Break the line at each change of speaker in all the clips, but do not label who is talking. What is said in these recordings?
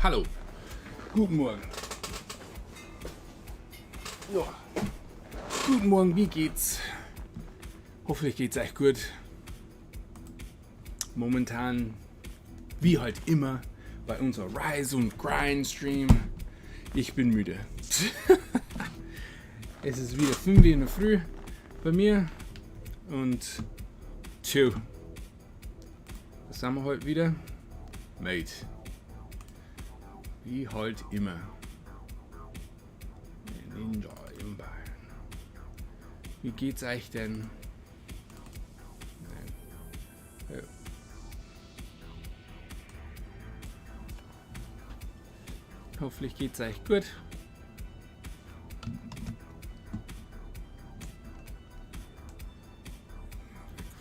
Hallo, guten Morgen. Ja. Guten Morgen, wie geht's? Hoffentlich geht's euch gut. Momentan, wie halt immer, bei unserer Rise und Grind Stream. Ich bin müde. Es ist wieder 5 Uhr in der Früh bei mir und was haben wir heute wieder? Mate. Wie halt immer. Ninja im Ball. Wie geht's euch denn? Ja. Hoffentlich geht's euch gut.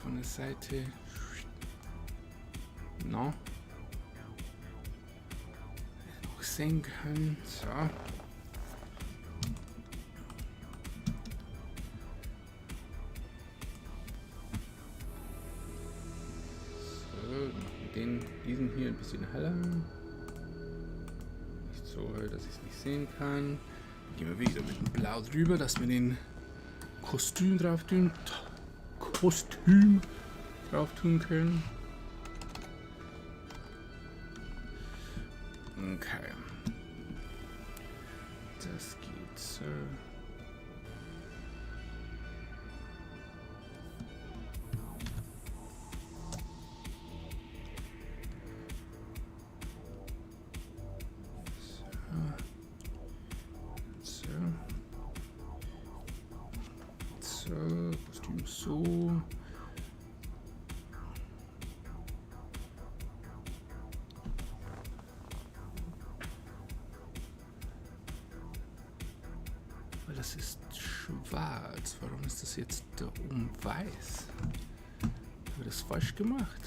Von der Seite. No. Auch sehen können. So. Diesen hier ein bisschen heller. Nicht so hell, dass ich es nicht sehen kann. Gehen wir wieder mit dem Blau drüber, dass wir den Kostüm drauf tun können. Okay. Das geht so. Kostüm so. Weil das ist schwarz. Warum ist das jetzt da oben weiß? Habe ich das falsch gemacht?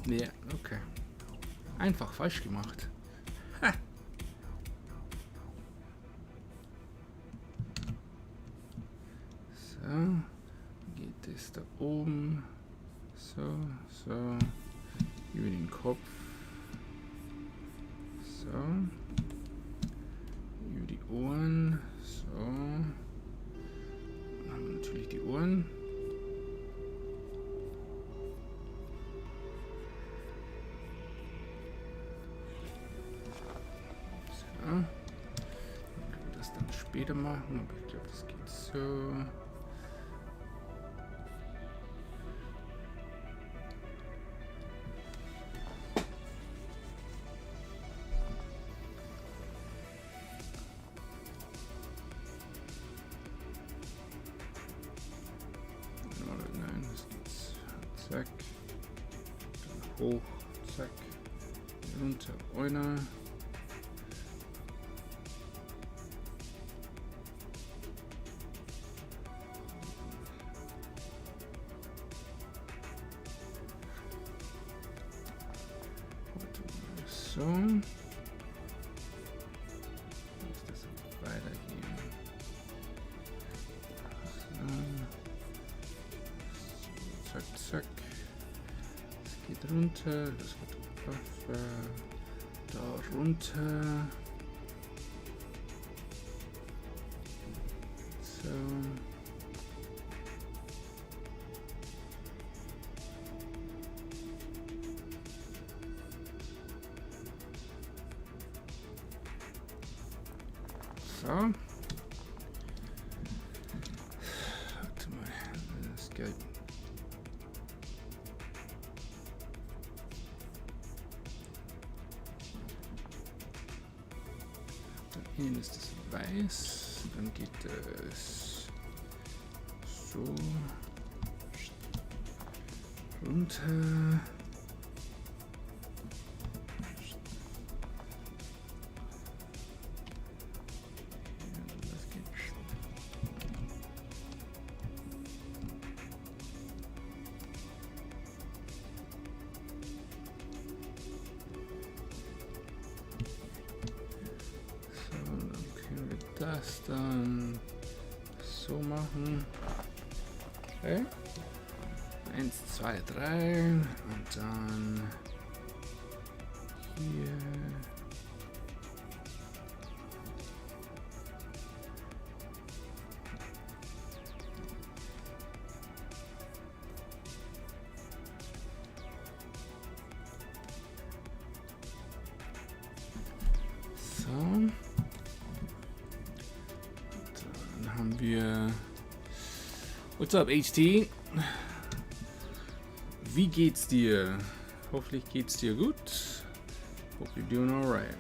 Nee, okay. Einfach falsch gemacht. Ha. So, geht es da oben. So, über den Kopf. So, über die Ohren. So, dann haben wir natürlich die Ohren. Das dann später machen, aber ich glaube, das geht so. Nein, das geht's. Zack. Dann hoch, zack. Runter, einer. So. Muss das weitergehen. So. Zack, zack. Das geht runter. Das wird Buffer. Da runter. So. So. Warte mal, das Geld. Da hinten ist das weiß, dann geht es so runter. Das dann so machen. Okay. 1, 2, 3 und dann hier. So. Dann haben wir. What's up, HT? Wie geht's dir? Hoffentlich geht's dir gut. Hope you're doing alright.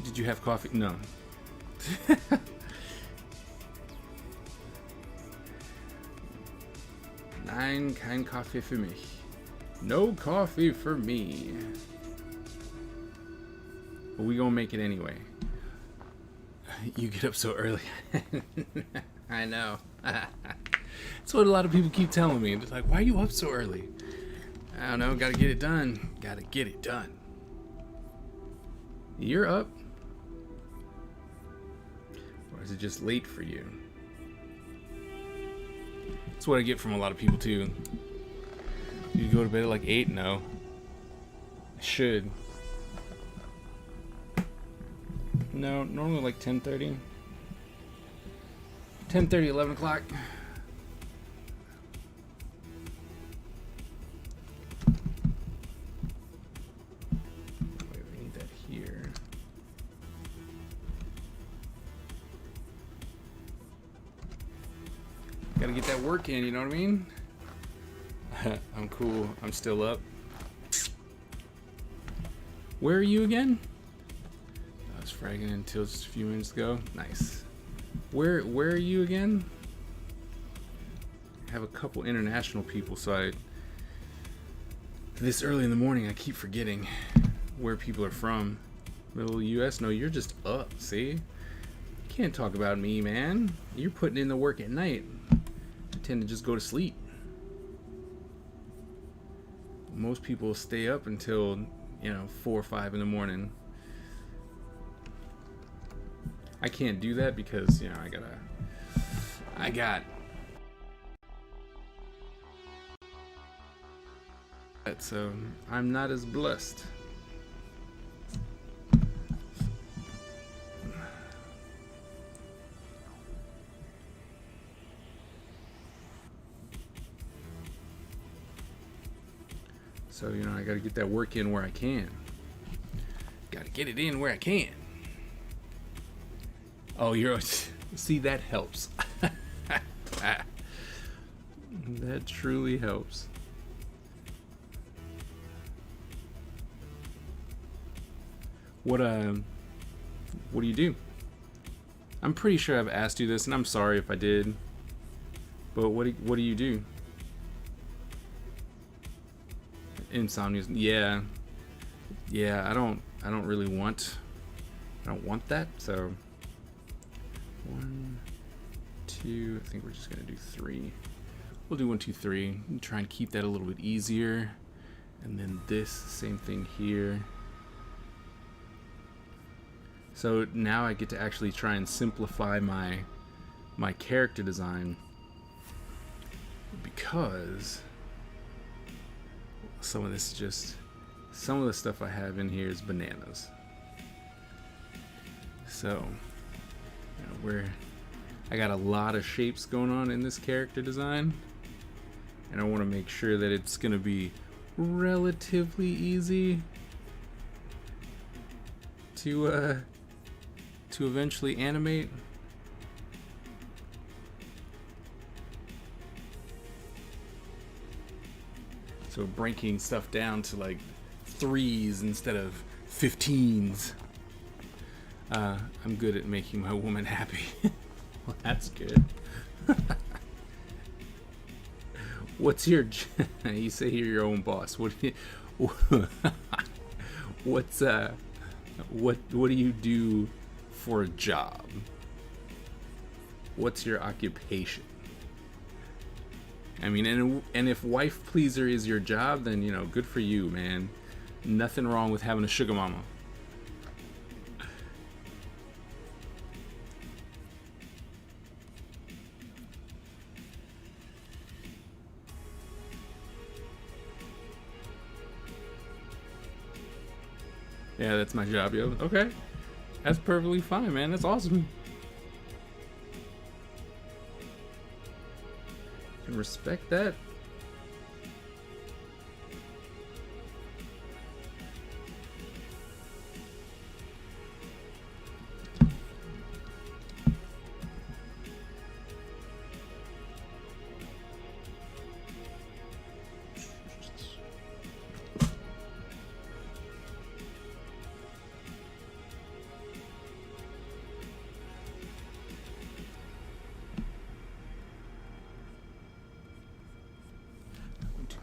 Did you have coffee? No. Nein, kein Kaffee für mich. No coffee for me. But we gonna make it anyway. You get up so early. I know. That's what a lot of people keep telling me. It's like, why are you up so early? I don't know, gotta get it done. Gotta get it done. You're up? Or is it just late for you? That's what I get from a lot of people too. You go to bed at like 8? No. I should. No, normally like 10:30. 10:30, 11 o'clock. Wait, we need that here. Gotta get that work in, you know what I mean? I'm cool. I'm still up. Where are you again? I was fragging until just a few minutes ago. Nice. Where are you again? I have a couple international people, so this early in the morning I keep forgetting where people are from. Middle US? No, you're just up, see? You can't talk about me, man. You're putting in the work at night. I tend to just go to sleep. Most people stay up until, 4 or 5 in the morning. I can't do that because, I got that, so I'm not as blessed. So, I gotta get that work in where I can. Gotta get it in where I can. Oh, see, that helps. That truly helps. What do you do? I'm pretty sure I've asked you this, and I'm sorry if I did. But what do you do? Insomnia. Yeah. I don't really want. I don't want that. So 1, 2. I think we're just gonna do 3. We'll do 1, 2, 3. Try and keep that a little bit easier. And then this same thing here. So now I get to actually try and simplify my character design, because some of the stuff I have in here is bananas. So, I got a lot of shapes going on in this character design, and I want to make sure that it's gonna be relatively easy to eventually animate. So breaking stuff down to like 3s instead of 15s. I'm good at making my woman happy. Well, that's good. What's your? You say you're your own boss. What do you? What do you do for a job? What's your occupation? I mean, and if wife pleaser is your job, then good for you, man. Nothing wrong with having a sugar mama. Yeah, that's my job, yo. Okay. That's perfectly fine, man. That's awesome. Can respect that.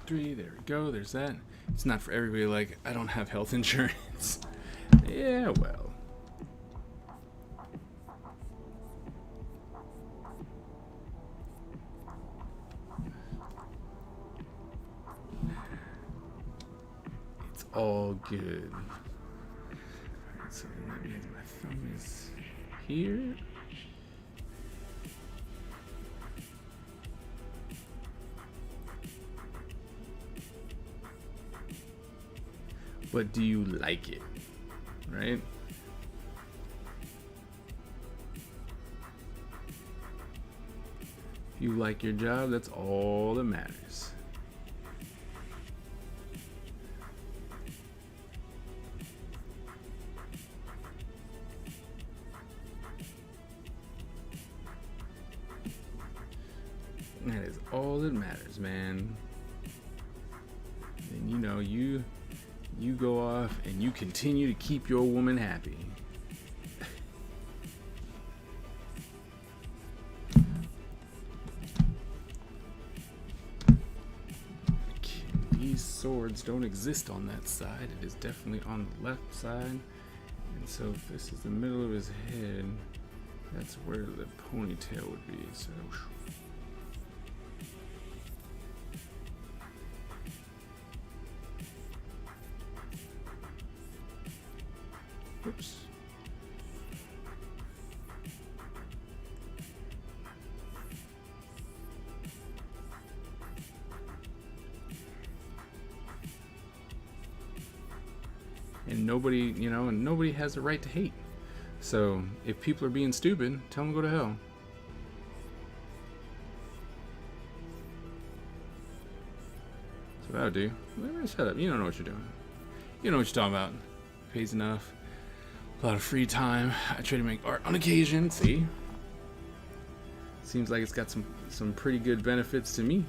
Three, there we go, there's that. It's not for everybody, like, I don't have health insurance. Yeah, well. It's all good. Alright, so that means my thumb is here. But do you like it? Right? If you like your job, that's all that matters. That is all that matters, man. And you know, you go off and you continue to keep your woman happy. These swords don't exist on that side. It is definitely on the left side. And so if this is the middle of his head, that's where the ponytail would be. So oops. And nobody, you know, and nobody has the right to hate. So if people are being stupid, tell them to go to hell. That's what I would do. Shut up. You don't know what you're doing. You know what you're talking about. Pays enough. A lot of free time. I try to make art on occasion. See? Seems like it's got some pretty good benefits to me.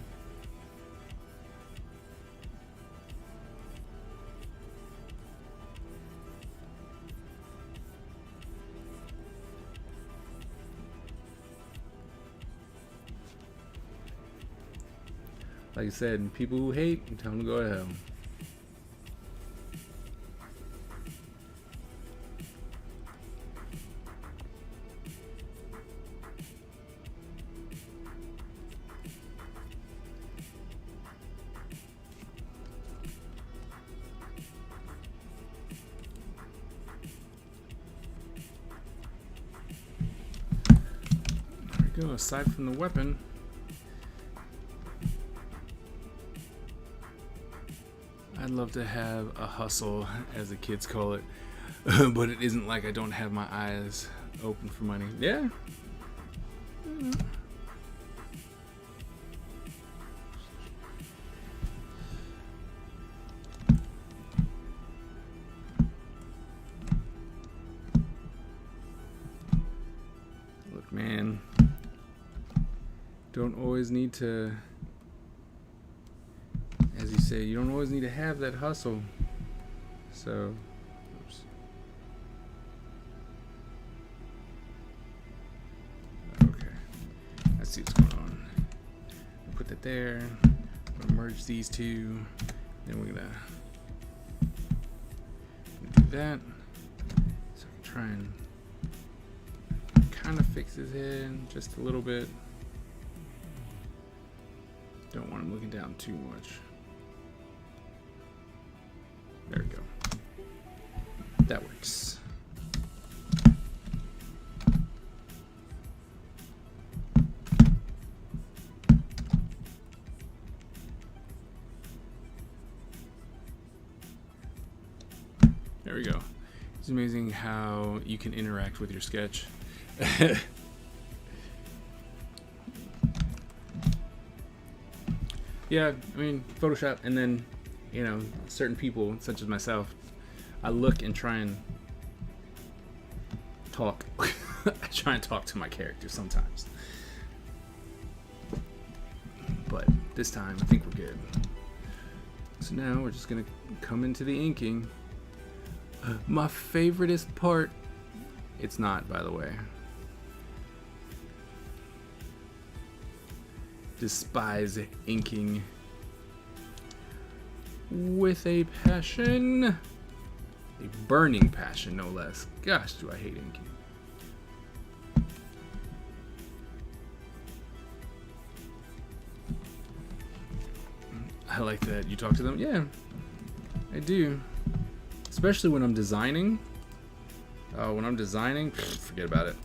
Like I said, people who hate, tell them to go to hell. There we go, aside from the weapon. I'd love to have a hustle, as the kids call it, but it isn't like I don't have my eyes open for money. Yeah. Look, man, don't always need to, as you say, you don't always need to have that hustle. So, oops. Okay, let's see what's going on. Put that there. I'm gonna merge these two. Then we're gonna do that. So try and kind of fix his head just a little bit. Don't want him looking down too much. There we go. That works. There we go. It's amazing how you can interact with your sketch. Yeah, I mean, Photoshop, and then, you know, certain people, such as myself, I look and try and talk. I try and talk to my character sometimes. But this time, I think we're good. So now we're just gonna come into the inking. My favoriteest part, it's not, by the way. Despise inking with a passion, a burning passion, no less. Gosh, do I hate inking. I like that you talk to them. Yeah, I do. Especially when I'm designing. When I'm designing, forget about it.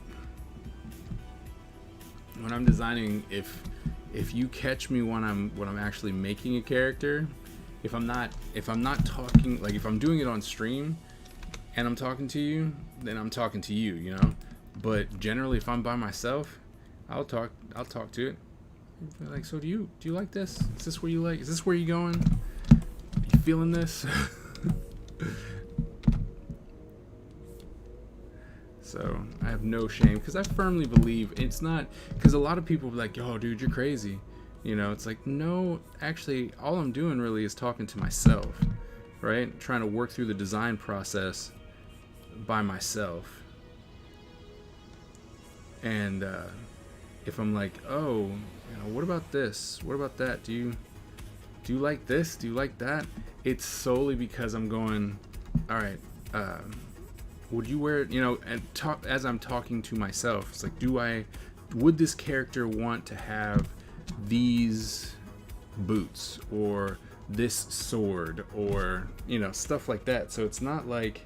When I'm designing, if you catch me when I'm actually making a character, if I'm not talking, like if I'm doing it on stream and I'm talking to you, then I'm talking to you, you know. But generally, if I'm by myself, I'll talk to it. Like, so do you like this? Is this where you like? Is this where you going? Are you feeling this? So I have no shame, because I firmly believe it's not, because a lot of people are like, oh dude, you're crazy, you know. It's like, no, actually all I'm doing really is talking to myself, right? Trying to work through the design process by myself. And if I'm like, oh, you know, what about this, what about that, do you like this, do you like that, it's solely because I'm going, all right, would you wear it, you know, and talk as I'm talking to myself. It's like, would this character want to have these boots or this sword, or, you know, stuff like that. So it's not like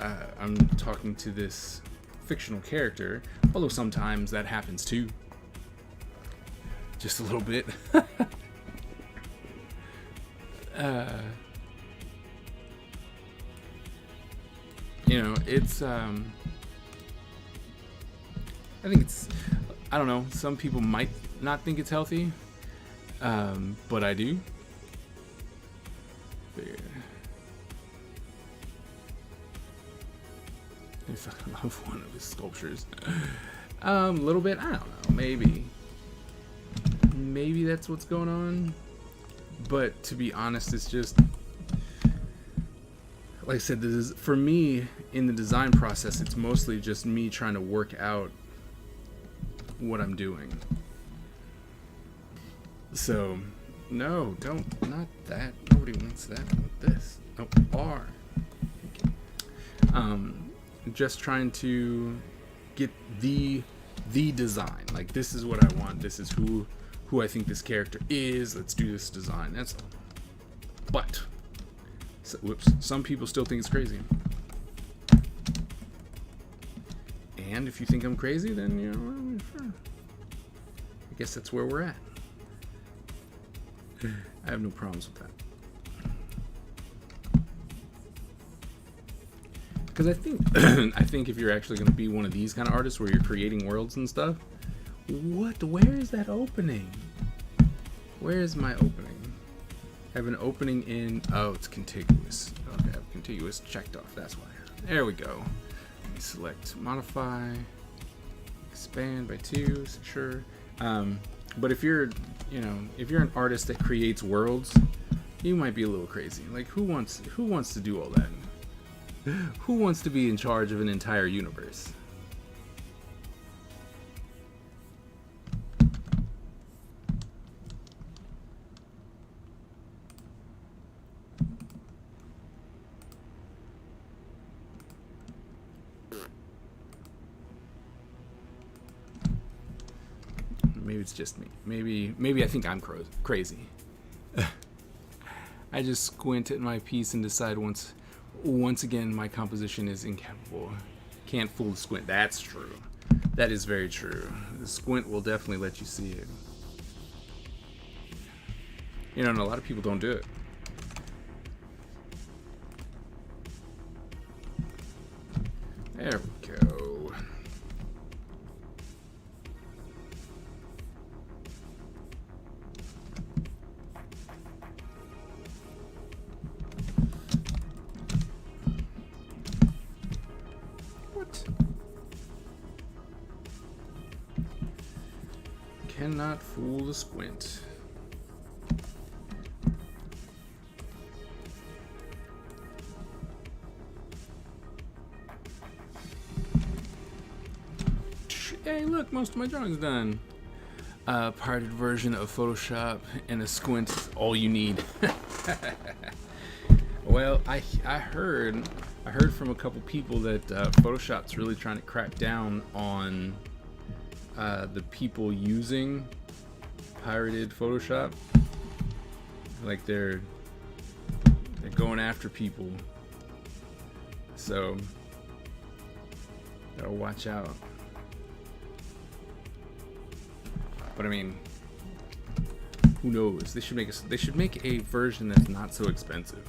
I'm talking to this fictional character, although sometimes that happens too, just a little bit. You know, it's I think it's, I don't know, some people might not think it's healthy, but I do. If I love one of his sculptures, a little bit, I don't know, maybe that's what's going on. But to be honest, it's just, like I said, this is, for me, in the design process, it's mostly just me trying to work out what I'm doing. So, no, not that. Nobody wants that. I want this. No, R. Just trying to get the design. Like, this is what I want. This is who I think this character is. Let's do this design. That's all. But, so, whoops, some people still think it's crazy. And if you think I'm crazy, then, you know, well, sure. I guess that's where we're at. I have no problems with that. Because I think if you're actually going to be one of these kind of artists where you're creating worlds and stuff, where is that opening? Where is my opening? I have an opening in, oh, it's contiguous. Okay, I have contiguous checked off, that's why. There we go. Let me select modify, expand by 2, sure. But if you're, you know, if you're an artist that creates worlds, you might be a little crazy. Like, who wants to do all that? Who wants to be in charge of an entire universe? Maybe it's just me. Maybe I think I'm crazy. I just squint at my piece and decide once again my composition is incapable. Can't fool the squint. That's true. That is very true. The squint will definitely let you see it. You know, and a lot of people don't do it. What? Cannot fool the squint. Hey, look, most of my drawing's done. Pirated version of Photoshop and a squint is all you need. Well, I heard from a couple people that Photoshop's really trying to crack down on the people using pirated Photoshop. Like they're going after people. So gotta watch out. But I mean, who knows? They should make a version that's not so expensive.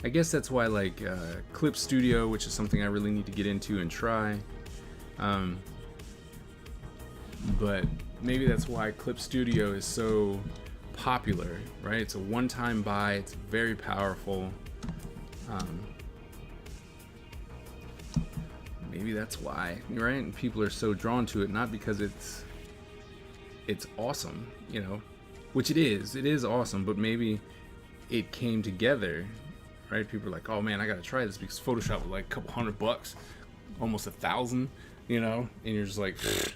I guess that's why, like, Clip Studio, which is something I really need to get into and try. But maybe that's why Clip Studio is so popular, right? It's a one-time buy. It's very powerful. Maybe that's why, right? And people are so drawn to it, not because it's awesome, you know, which it is awesome, but maybe it came together, right? People are like, oh man, I gotta try this because Photoshop was like a couple $100, almost $1,000, you know, and you're just like, pfft.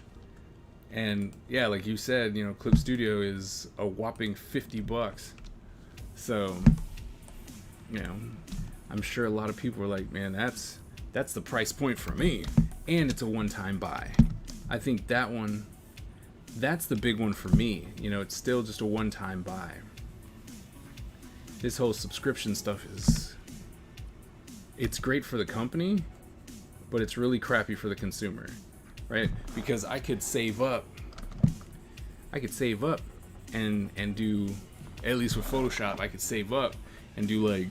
And yeah, like you said, you know, Clip Studio is a whopping $50. So, you know, I'm sure a lot of people are like, man, that's the price point for me, and it's a one-time buy. I think that's the big one for me. You know, it's still just a one-time buy. This whole subscription stuff it's great for the company, but it's really crappy for the consumer, right? Because I could save up and do, at least with Photoshop, I could save up and do like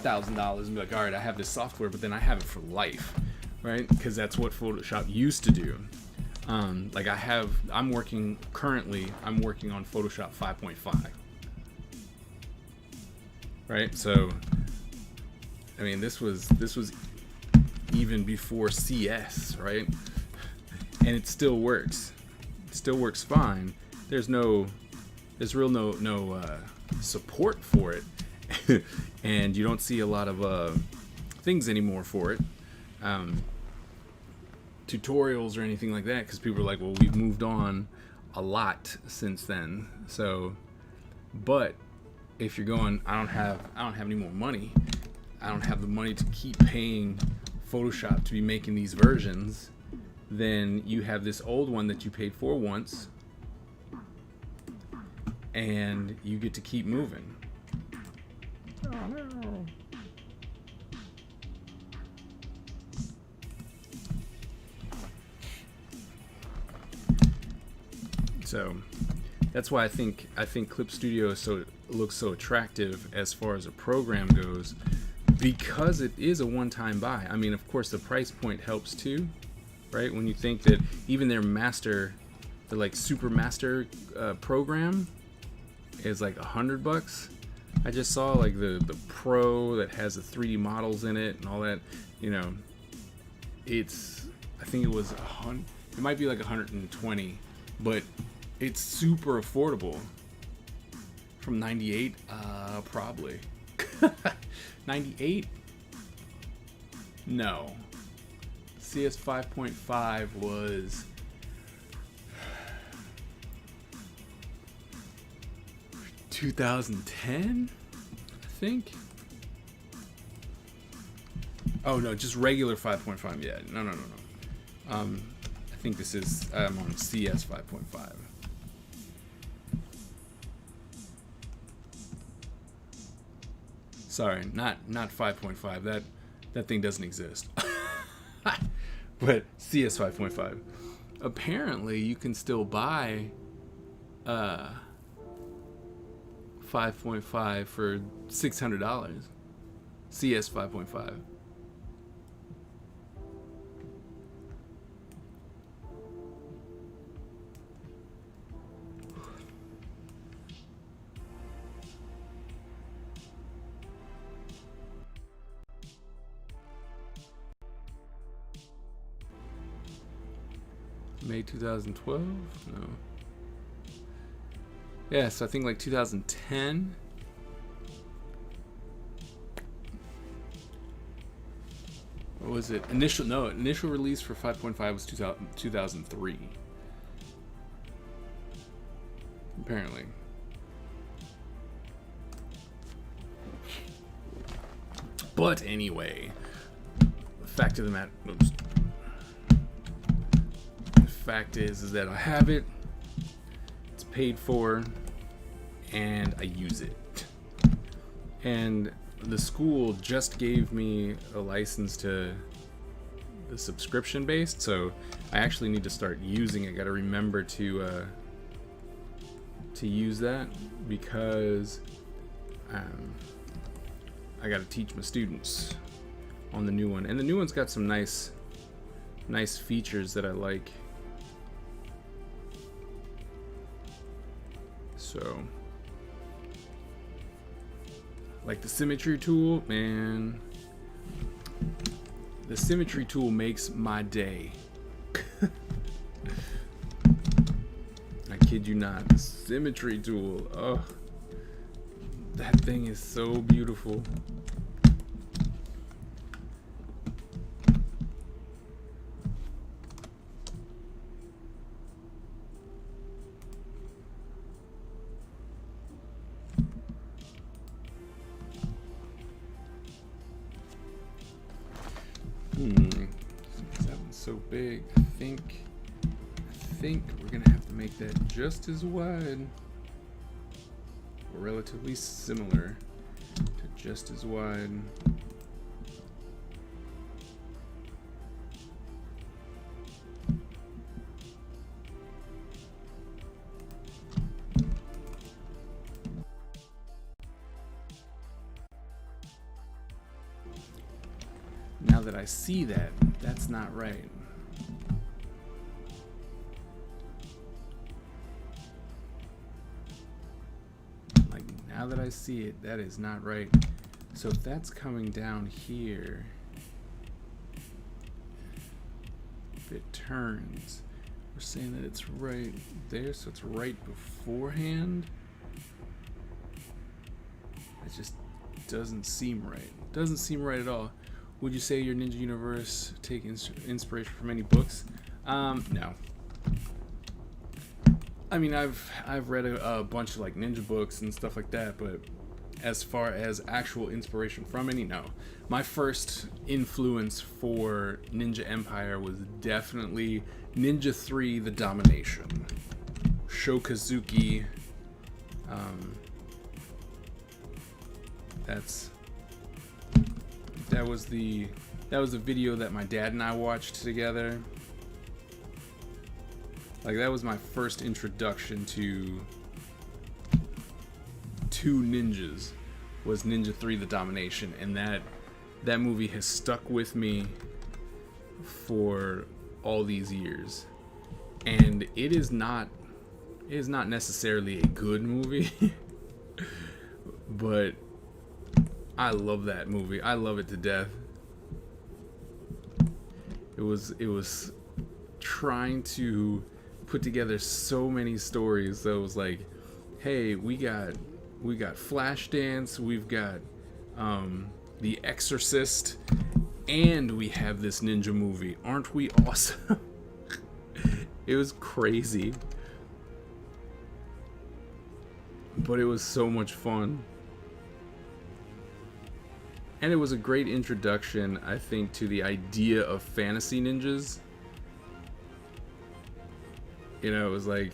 $1,000 and be like, all right, I have this software, but then I have it for life, right? Because that's what Photoshop used to do. Like I'm working on Photoshop 5.5, right? So, I mean, this was even before CS, right? And it still works. It still works fine. There's no support for it, and you don't see a lot of things anymore for it. Tutorials or anything like that, because people are like, well, we've moved on a lot since then. So, but if you're going, I don't have any more money, I don't have the money to keep paying Photoshop to be making these versions, then you have this old one that you paid for once and you get to keep moving. Oh no. So that's why I think Clip Studio looks so attractive as far as a program goes, because it is a one-time buy. I mean, of course, the price point helps too, right? When you think that even their like super master program is like $100. I just saw like the Pro that has the 3D models in it and all that. You know, I think it was it might be like 120, but it's super affordable. From 98, probably. 98? No. CS 5.5 was 2010, I think. Oh no, just regular 5.5. Yeah, no. I think this is on CS 5.5. Sorry, not 5.5. That thing doesn't exist. But CS 5.5. Apparently, you can still buy 5.5 for $600. CS 5.5. May 2012? No. Yeah, so I think like 2010. What was it? Initial release for 5.5 was 2003. Apparently. But anyway, the fact of the matter, the fact is that I have it. It's paid for, and I use it. And the school just gave me a license to the subscription based, so I actually need to start using it. I gotta remember to use that because I gotta teach my students on the new one, and the new one's got some nice features that I like. So, like the symmetry tool, man. The symmetry tool makes my day. I kid you not. The symmetry tool. Oh, that thing is so beautiful. That one's so big. I think we're gonna have to make that just as wide, or relatively similar to just as wide. Now that I see that, that's not right. Like, now that I see it, that is not right. So if that's coming down here, if it turns, we're saying that it's right there, so it's right beforehand. It just doesn't seem right. Doesn't seem right at all. Would you say your Ninja Universe take inspiration from any books? No. I mean, I've read a bunch of like ninja books and stuff like that, but as far as actual inspiration from any, no. My first influence for Ninja Empire was definitely Ninja 3: The Domination. Shokazuki. That was the video that my dad and I watched together. Like, that was my first introduction to ninjas, was Ninja 3: The Domination, and that movie has stuck with me for all these years. And it is not necessarily a good movie, but I love that movie. I love it to death. It was trying to put together so many stories that was like, hey, we got Flashdance, we've got The Exorcist, and we have this ninja movie. Aren't we awesome? It was crazy, but it was so much fun. And it was a great introduction, I think, to the idea of fantasy ninjas. You know, it was like,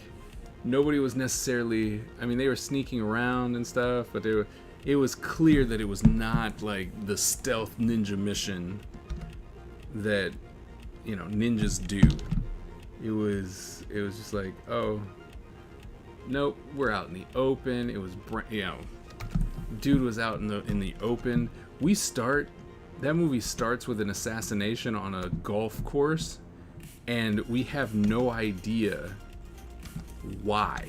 nobody was necessarily, I mean, they were sneaking around and stuff, but it was clear that it was not like the stealth ninja mission that, you know, ninjas do. It was just like, oh, nope, we're out in the open. It was, you know, dude was out in the open. That movie starts with an assassination on a golf course, and we have no idea why.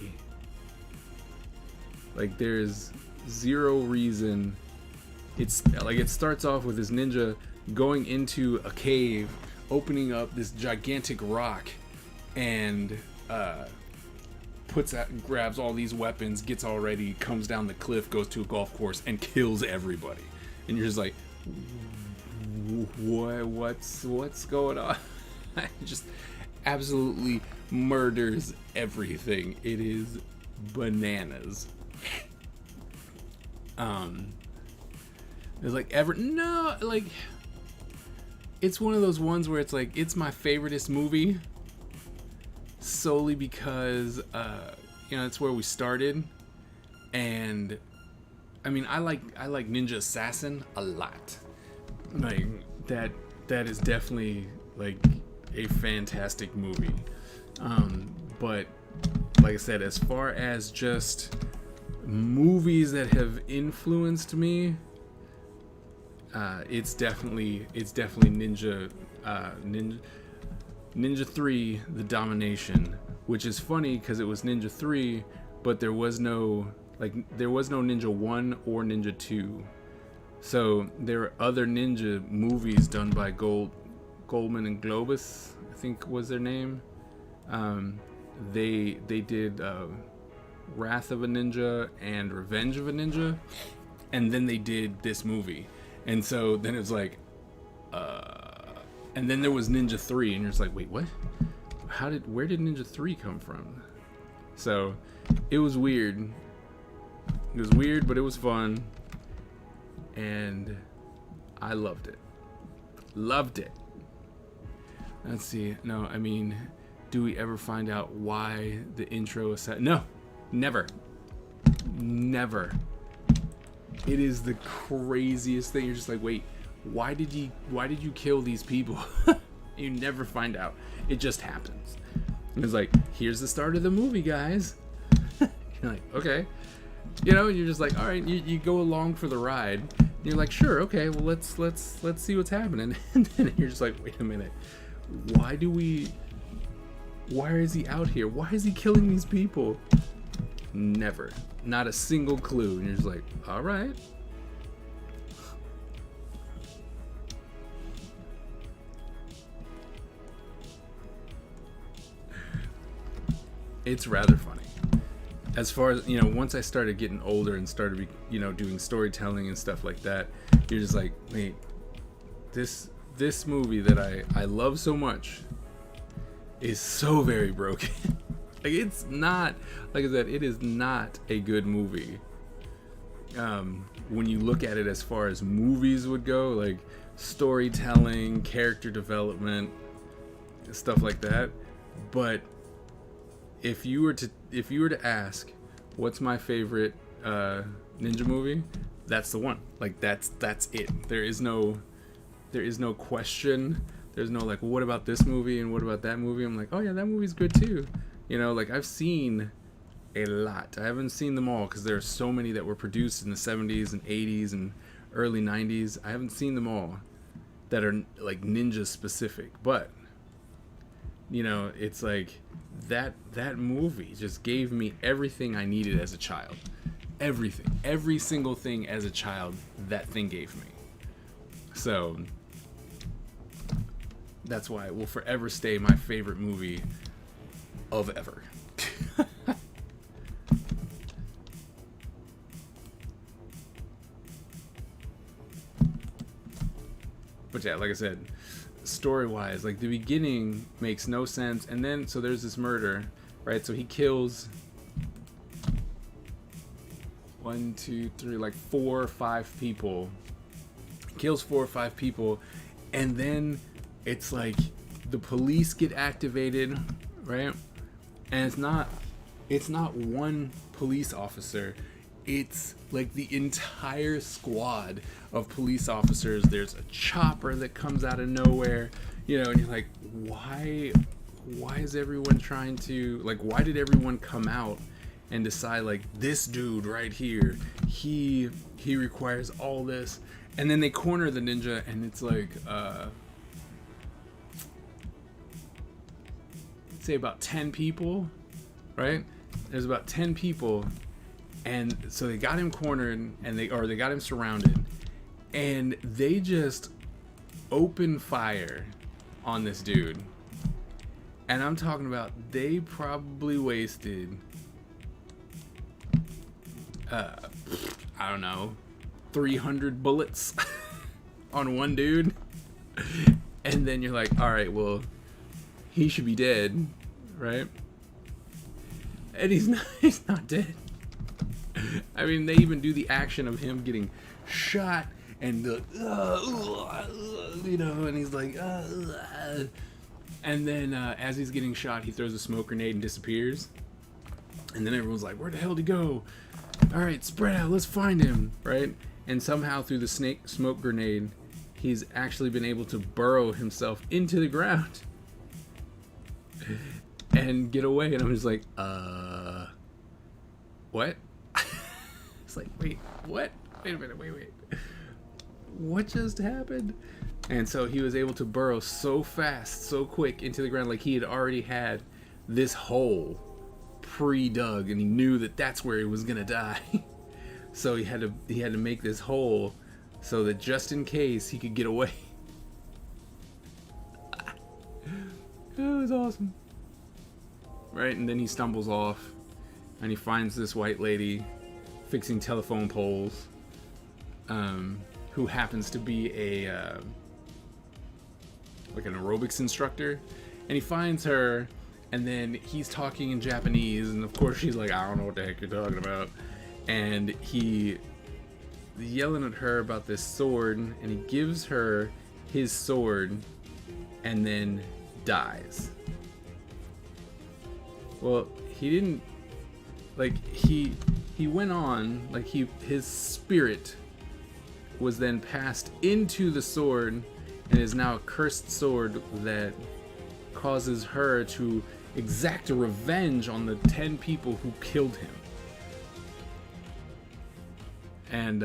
Like, there's zero reason. It's like, it starts off with this ninja going into a cave, opening up this gigantic rock, and grabs all these weapons, gets all ready, comes down the cliff, goes to a golf course, and kills everybody. And you're just like, what's going on? Just absolutely murders everything. It is bananas. It's like it's one of those ones where it's like, it's my favoriteest movie solely because it's where we started. And I mean, I like Ninja Assassin a lot. Like that is definitely like a fantastic movie. But like I said, as far as just movies that have influenced me, it's definitely Ninja 3: The Domination, which is funny because it was Ninja 3, but there was no Ninja 1 or Ninja 2. So there are other ninja movies done by Goldman and Globus, I think was their name. They did Wrath of a Ninja and Revenge of a Ninja, and then they did this movie. And so then it was like, and then there was Ninja 3, and you're just like, wait, what? Where did Ninja 3 come from? So it was weird. It was weird, but it was fun. And I loved it. Loved it. Let's see. No, I mean, do we ever find out why the intro is set? No, never. Never. It is the craziest thing. You're just like, wait, why did you kill these people? You never find out. It just happens. And it's like, here's the start of the movie, guys. You're like, okay. You're just like, all right, you go along for the ride. And you're like, sure, okay, well let's see what's happening. And then you're just like, wait a minute. Why is he out here? Why is he killing these people? Never. Not a single clue. And you're just like, all right. It's rather funny. As far as, once I started getting older and started, doing storytelling and stuff like that, you're just like, wait, this movie that I love so much is so very broken. Like, it's not, like I said, it is not a good movie. When you look at it as far as movies would go, like storytelling, character development, stuff like that. But if you were to ask, what's my favorite ninja movie? That's the one. Like, that's it. There is no question. There's no like, well, what about this movie and what about that movie? I'm like, oh yeah, that movie's good too. Like, I've seen a lot. I haven't seen them all because there are so many that were produced in the 70s and 80s and early 90s. I haven't seen them all that are like ninja specific, but it's like that movie just gave me everything I needed as a child. Everything, every single thing as a child, that thing gave me. So that's why it will forever stay my favorite movie of ever. But yeah, like I said, story-wise, like, the beginning makes no sense, and then so there's this murder, right? So he kills 1, 2, 3, like 4 or 5 people. He kills 4 or 5 people, and then it's like the police get activated, right? And it's not one police officer. It's like the entire squad of police officers. There's a chopper that comes out of nowhere, and you're like, why is everyone trying to, like, why did everyone come out and decide, like, this dude right here, he requires all this? And then they corner the ninja, and it's like, say about 10 people, right? There's about 10 people. And so they got him cornered, and they got him surrounded, and they just open fire on this dude. And I'm talking about they probably wasted, I don't know, 300 bullets on one dude. And then you're like, all right, well, he should be dead, right? And he's not dead. I mean, they even do the action of him getting shot and the, you know, and he's like, and then as he's getting shot, he throws a smoke grenade and disappears. And then everyone's like, where the hell did he go? All right, spread out, let's find him, right? And somehow through the smoke grenade, he's actually been able to burrow himself into the ground and get away. And I'm just like, what? It's like, wait, what? Wait a minute, wait. What just happened? And so he was able to burrow so fast, so quick into the ground, like he had already had this hole pre-dug, and he knew that that's where he was gonna die. So he had to make this hole so that just in case he could get away. It was awesome, right? And then he stumbles off, and he finds this white lady fixing telephone poles, who happens to be a like an aerobics instructor, and he finds her, and then he's talking in Japanese, and of course she's like, I don't know what the heck you're talking about, and he yelling at her about this sword, and he gives her his sword and then dies. Well, he didn't, like, he went on, like, his spirit was then passed into the sword and is now a cursed sword that causes her to exact a revenge on the 10 people who killed him. And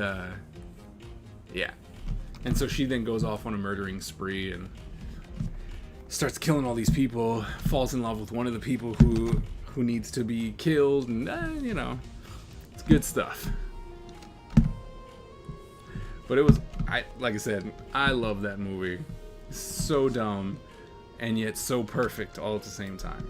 yeah, and so she then goes off on a murdering spree and starts killing all these people, falls in love with one of the people who needs to be killed, and you know, it's good stuff. But it was, like I said, I love that movie. It's so dumb and yet so perfect all at the same time.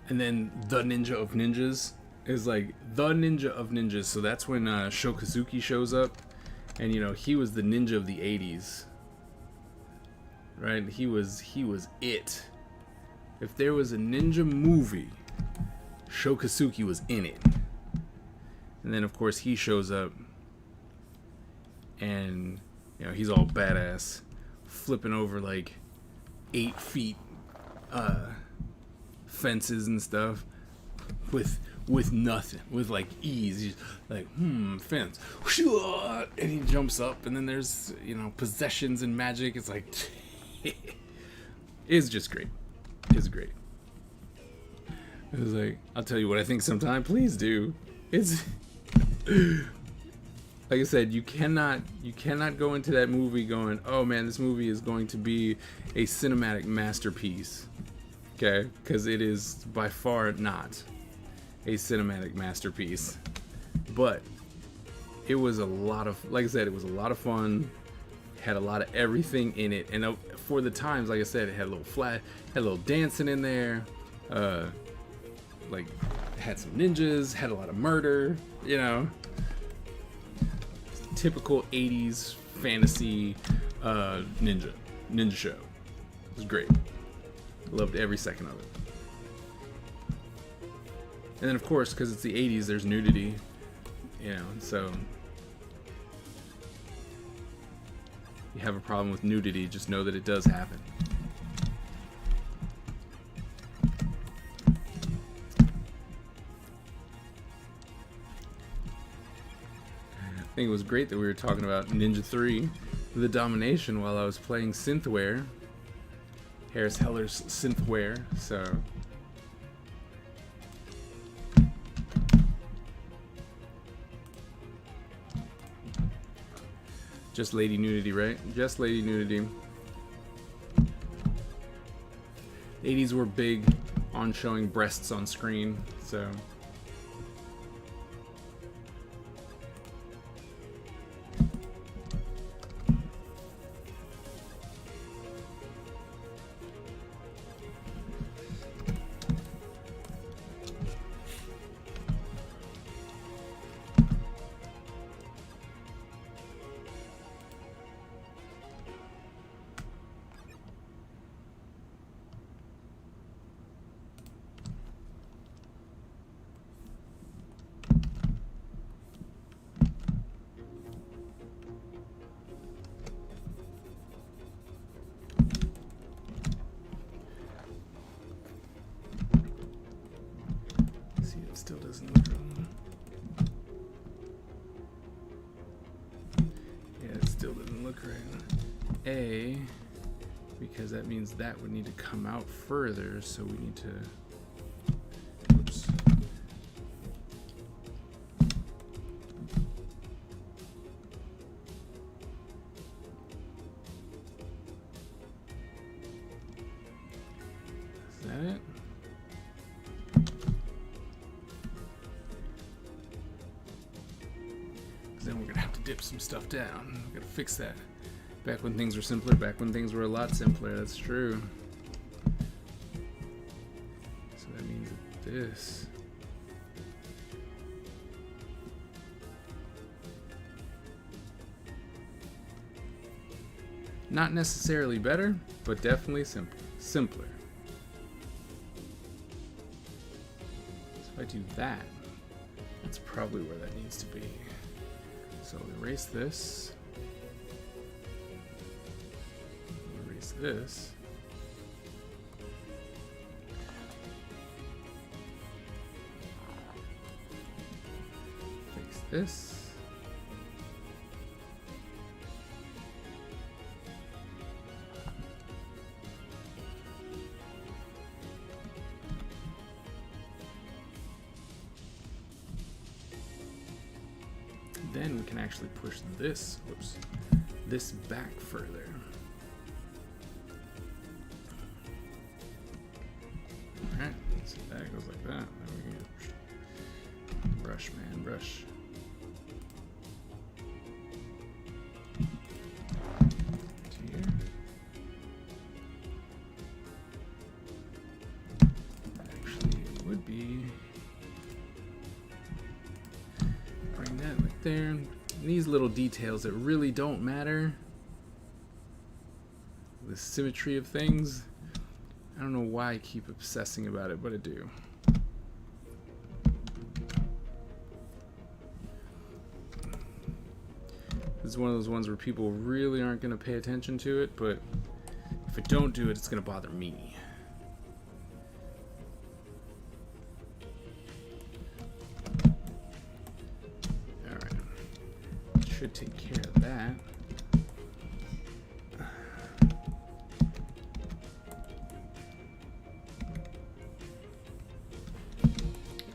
And then the Ninja of Ninjas is like the Ninja of Ninjas. So that's when Sho Kosugi shows up. And, you know, he was the ninja of the 80s. Right? He was it. If there was a ninja movie, Sho Kosugi was in it. And then, of course, he shows up. And, you know, he's all badass. Flipping over like 8 feet fences and stuff with nothing, with like ease. He's like, fence, and he jumps up, and then there's, you know, possessions and magic. It's like it's just great. It's great. It was like, I'll tell you what I think sometime. Please do. It's like I said, you cannot go into that movie going, oh man, this movie is going to be a cinematic masterpiece. Okay, because it is by far not a cinematic masterpiece, but it was a lot of, like I said, it was a lot of fun. Had a lot of everything in it, and for the times, like I said, it had a little had a little dancing in there. Like, had some ninjas, had a lot of murder. You know, typical 80s fantasy ninja show. It was great. Loved every second of it. And then, of course, because it's the 80s, there's nudity, you know, so you have a problem with nudity, just know that it does happen. I think it was great that we were talking about Ninja 3, The Domination, while I was playing Synthware. Harris Heller's Synthware, so Just lady nudity, right? Just lady nudity. The 80s were big on showing breasts on screen, so... Still doesn't look right. Yeah, it still doesn't look right. A, because that means that would need to come out further, so we need to... Oops. Is that it? Then we're gonna have to dip some stuff down. We gotta fix that. Back when things were simpler, back when things were a lot simpler, that's true. So that means that this... Not necessarily better, but definitely simpler. So if I do that, that's probably where that needs to be. So erase this. Erase this. Fix this. Then we can actually push this, whoops, this back further. Alright, so that goes like that. Then we can brush, man, brush. Here. Actually, it would be... Bring that like there. And these little details that really don't matter. The symmetry of things. I don't know why I keep obsessing about it, but I do. This is one of those ones where people really aren't going to pay attention to it, but if I don't do it, it's going to bother me. Should take care of that.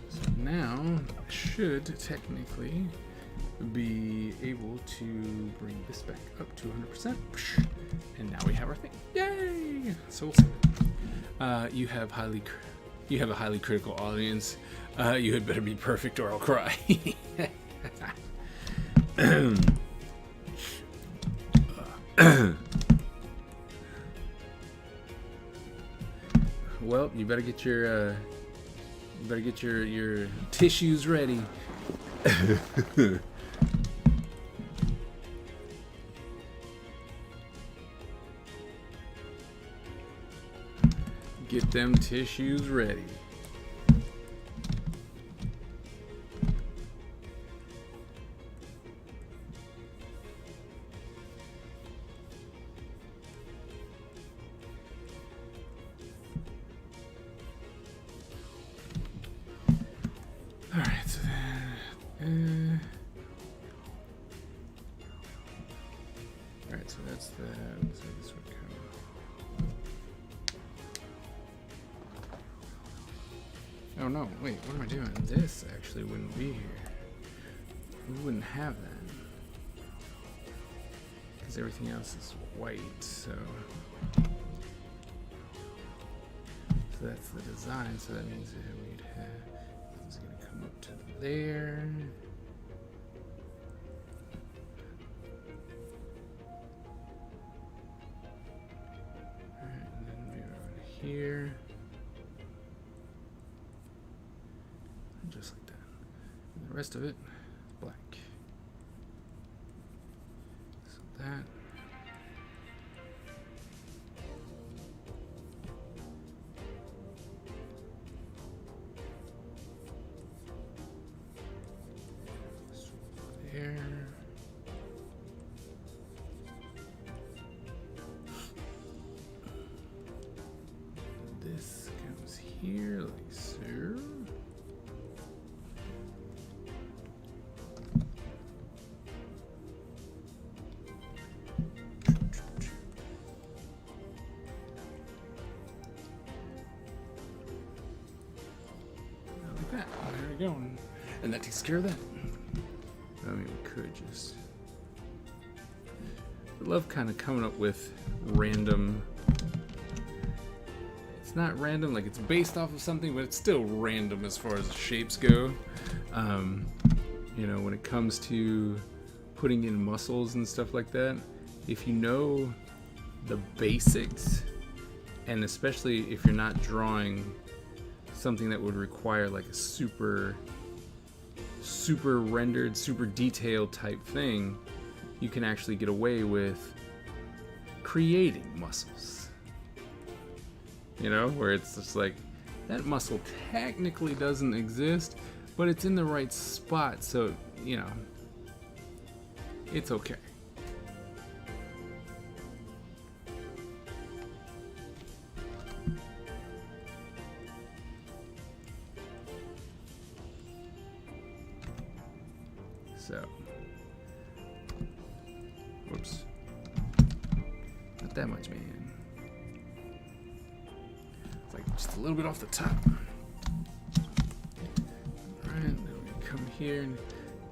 So now I should technically be able to bring this back up to 100%. And now we have our thing. Yay! So you have a highly critical audience. You had better be perfect or I'll cry. Well, you better get your your tissues ready. Get them tissues ready. Alright, so then... Alright, so that's that. So this would come... Oh no, wait, what am I doing? This actually wouldn't be here. We wouldn't have that. because everything else is white. So that's the design. So that means that we'd have, it's going to come up to there. Alright, and then we go over here. And just like that. And the rest of it is black. So that. There. This comes here like so. Like that. There we go. And that takes care of that. I mean, we could just... I love kind of coming up with random... It's not random, like it's based off of something, but it's still random as far as shapes go. You know, when it comes to putting in muscles and stuff like that, if you know the basics, and especially if you're not drawing something that would require like a super rendered, super detailed type thing, you can actually get away with creating muscles. You know, where it's just like, that muscle technically doesn't exist, but it's in the right spot, so, you know, it's okay. So, whoops, not that much, man. It's like just a little bit off the top. Alright, then we come here and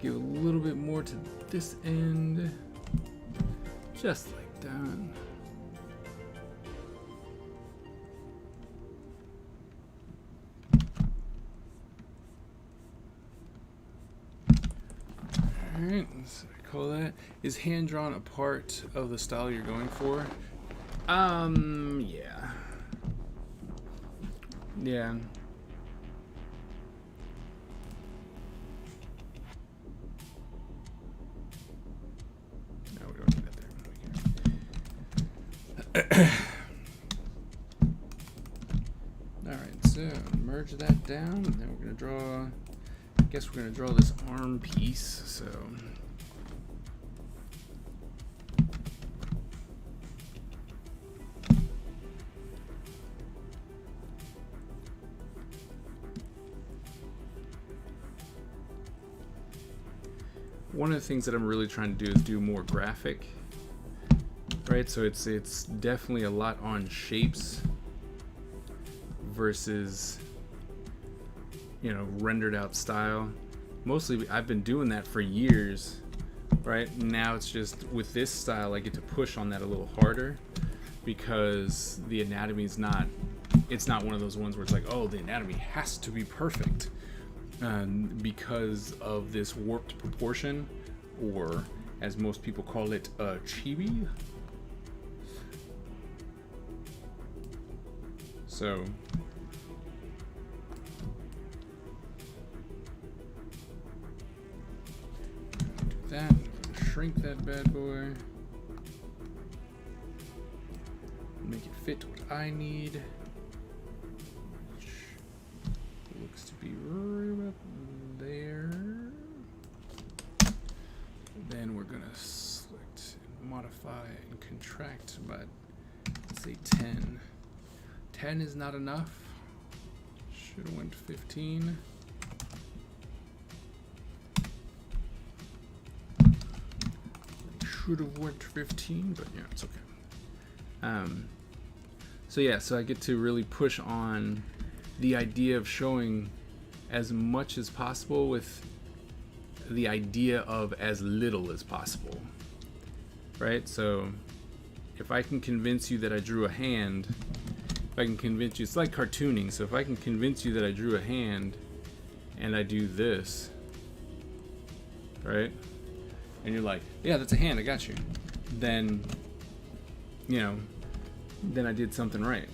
give a little bit more to this end, just like that. Alright, so I call that. Is hand drawn a part of the style you're going for? Yeah. Yeah. No, we don't need that there. Alright, so merge that down, and then we're going to draw... I guess we're going to draw this arm piece, so... One of the things that I'm really trying to do is do more graphic, right? So it's definitely a lot on shapes versus, you know, rendered out style. Mostly I've been doing that for years, right? Now it's just with this style I get to push on that a little harder because the anatomy is not, it's not one of those ones where it's like, oh, the anatomy has to be perfect. Because of this warped proportion, or as most people call it, chibi. So do that, shrink that bad boy, make it fit what I need. Looks to be right about there. Then we're gonna select and modify and contract by, let's say 10. 10 is not enough. Should have went 15. Should have went 15, but yeah, it's okay. So yeah, so I get to really push on the idea of showing as much as possible with the idea of as little as possible. right? So if I can convince you that I drew a hand, if I can convince you, it's like cartooning. So if I can convince you that I drew a hand and I do this, right? And you're like, yeah, that's a hand, I got you. Then, you know, then I did something right,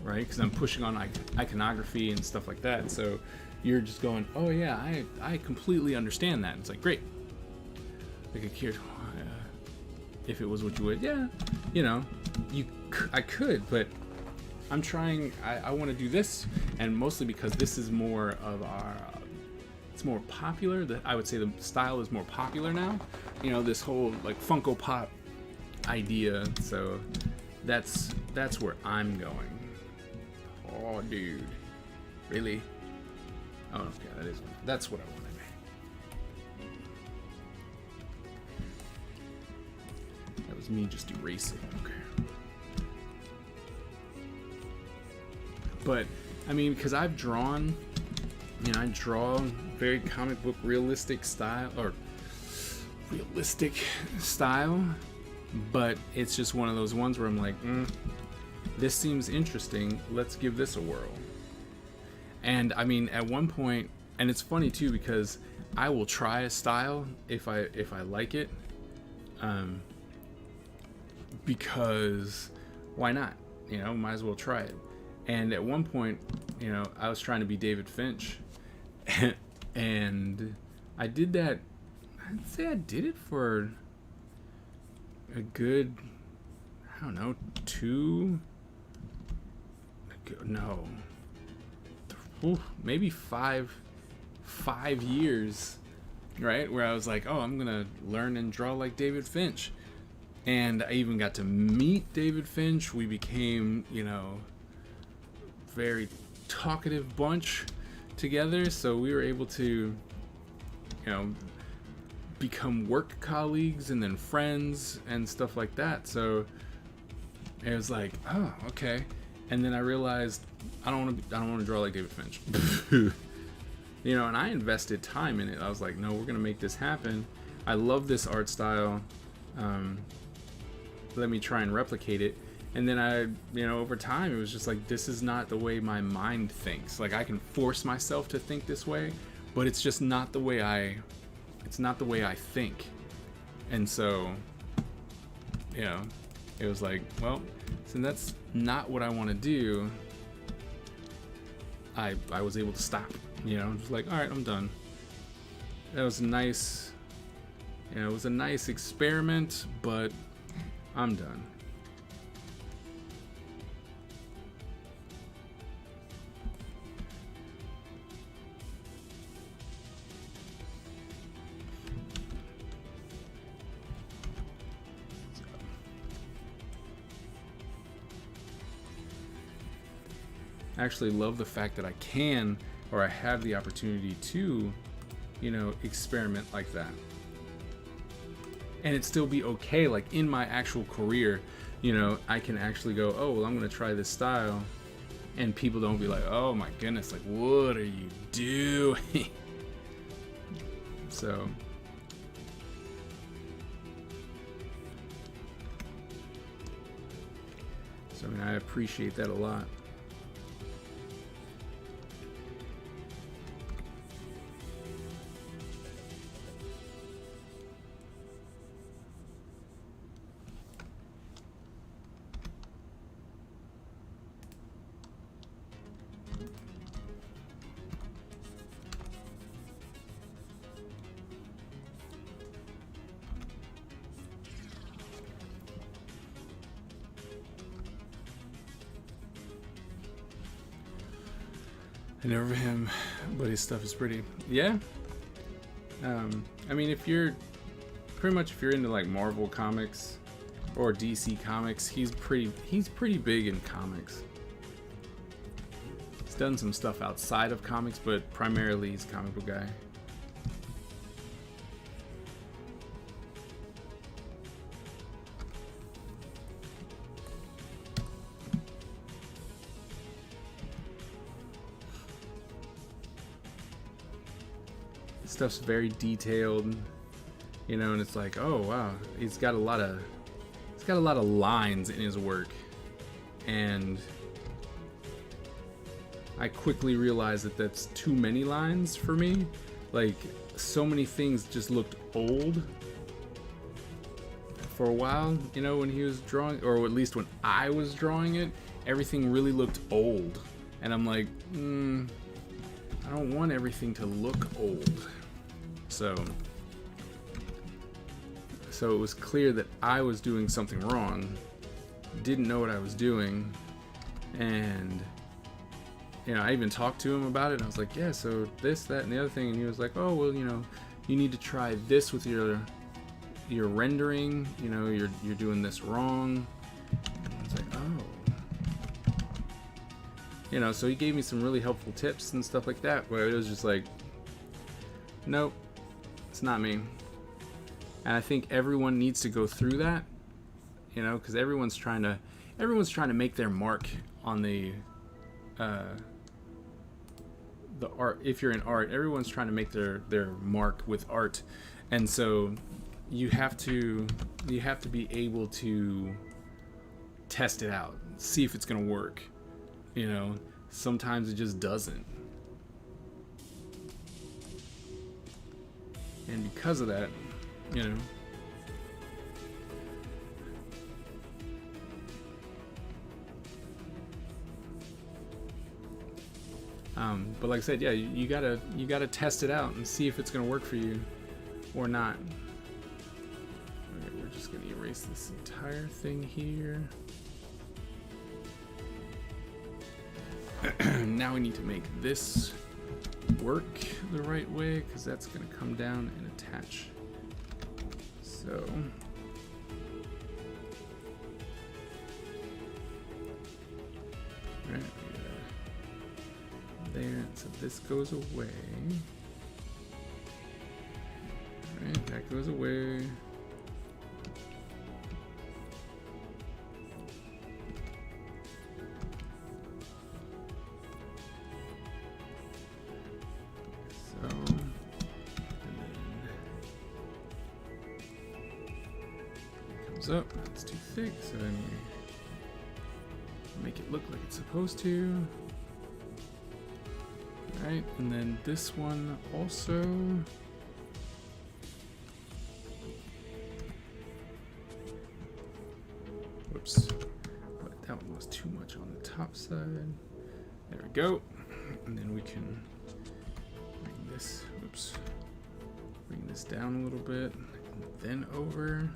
right? Because I'm pushing on iconography and stuff like that. So you're just going, oh yeah, I completely understand that. It's like, great. Like a kid, if it was what you would, yeah, you know, I could, but I'm trying. I want to do this, and mostly because this is more of our. It's more popular. I would say the style is more popular now. You know, this whole like Funko Pop idea. So that's where I'm going. Oh, dude, really? Oh, okay, that's what I wanted. That was me just erasing. Okay. But I mean, because I've drawn, you know, I draw very comic book realistic style, but it's just one of those ones where I'm like, this seems interesting, let's give this a whirl. And I mean, at one point, and it's funny too, because I will try a style if I like it, because why not, you know, might as well try it. And at one point, you know, I was trying to be David Finch, and I did that. I'd say I did it for a good, I don't know, maybe five years, right? Where I was like, oh, I'm gonna learn and draw like David Finch. And I even got to meet David Finch. We became, you know, very talkative bunch together, so we were able to, you know, become work colleagues and then friends and stuff like that. So it was like, oh, okay. And then I realized I don't want to draw like David Finch. You know, and I invested time in it. I was like, no, we're gonna make this happen. I love this art style. Let me try and replicate it. And then I, you know, over time, it was just like, this is not the way my mind thinks. Like, I can force myself to think this way, but it's just not the way I think. And so, you know, it was like, well, since that's not what I want to do, I was able to stop, you know, just like, all right, I'm done. That was nice. You know, it was a nice experiment, but I'm done. I actually love the fact that I can, or I have the opportunity to, you know, experiment like that. And it still be okay, like in my actual career, you know, I can actually go, oh, well, I'm going to try this style. And people don't be like, oh my goodness, like, what are you doing? So I mean, I appreciate that a lot. I never met him, but his stuff is pretty. Yeah. I mean, if you're into like Marvel comics or DC comics, he's pretty big in comics. He's done some stuff outside of comics, but primarily he's a comic book guy. Stuff's very detailed. you know, and it's like, oh wow, he's got a lot of lines in his work, and I quickly realized that that's too many lines for me. Like, so many things just looked old for a while, you know, when he was drawing, or at least when I was drawing it, everything really looked old. And I'm like, I don't want everything to look old. So it was clear that I was doing something wrong, didn't know what I was doing, and you know, I even talked to him about it, and I was like, yeah, so this, that, and the other thing, and he was like, oh, well, you know, you need to try this with your rendering, you know, you're doing this wrong. And I was like, oh. You know, so he gave me some really helpful tips and stuff like that, where it was just like, nope, it's not me. And I think everyone needs to go through that, you know, because everyone's trying to make their mark on the art. If you're in art, everyone's trying to make their mark with art, and so you have to be able to test it out, see if it's gonna work. You know, sometimes it just doesn't, and because of that, you know, but like I said, yeah, you gotta test it out and see if it's gonna work for you or not. Okay, we're just gonna erase this entire thing here. Now we need to make this work the right way, because that's gonna come down and attach. So right there, so this goes away. Alright, that goes away. So, and then it comes up, it's too thick, so then we make it look like it's supposed to. Right, and then this one also. Whoops, but that one was too much on the top side. There we go. And then we can bring this, whoops, bring this down a little bit, and then over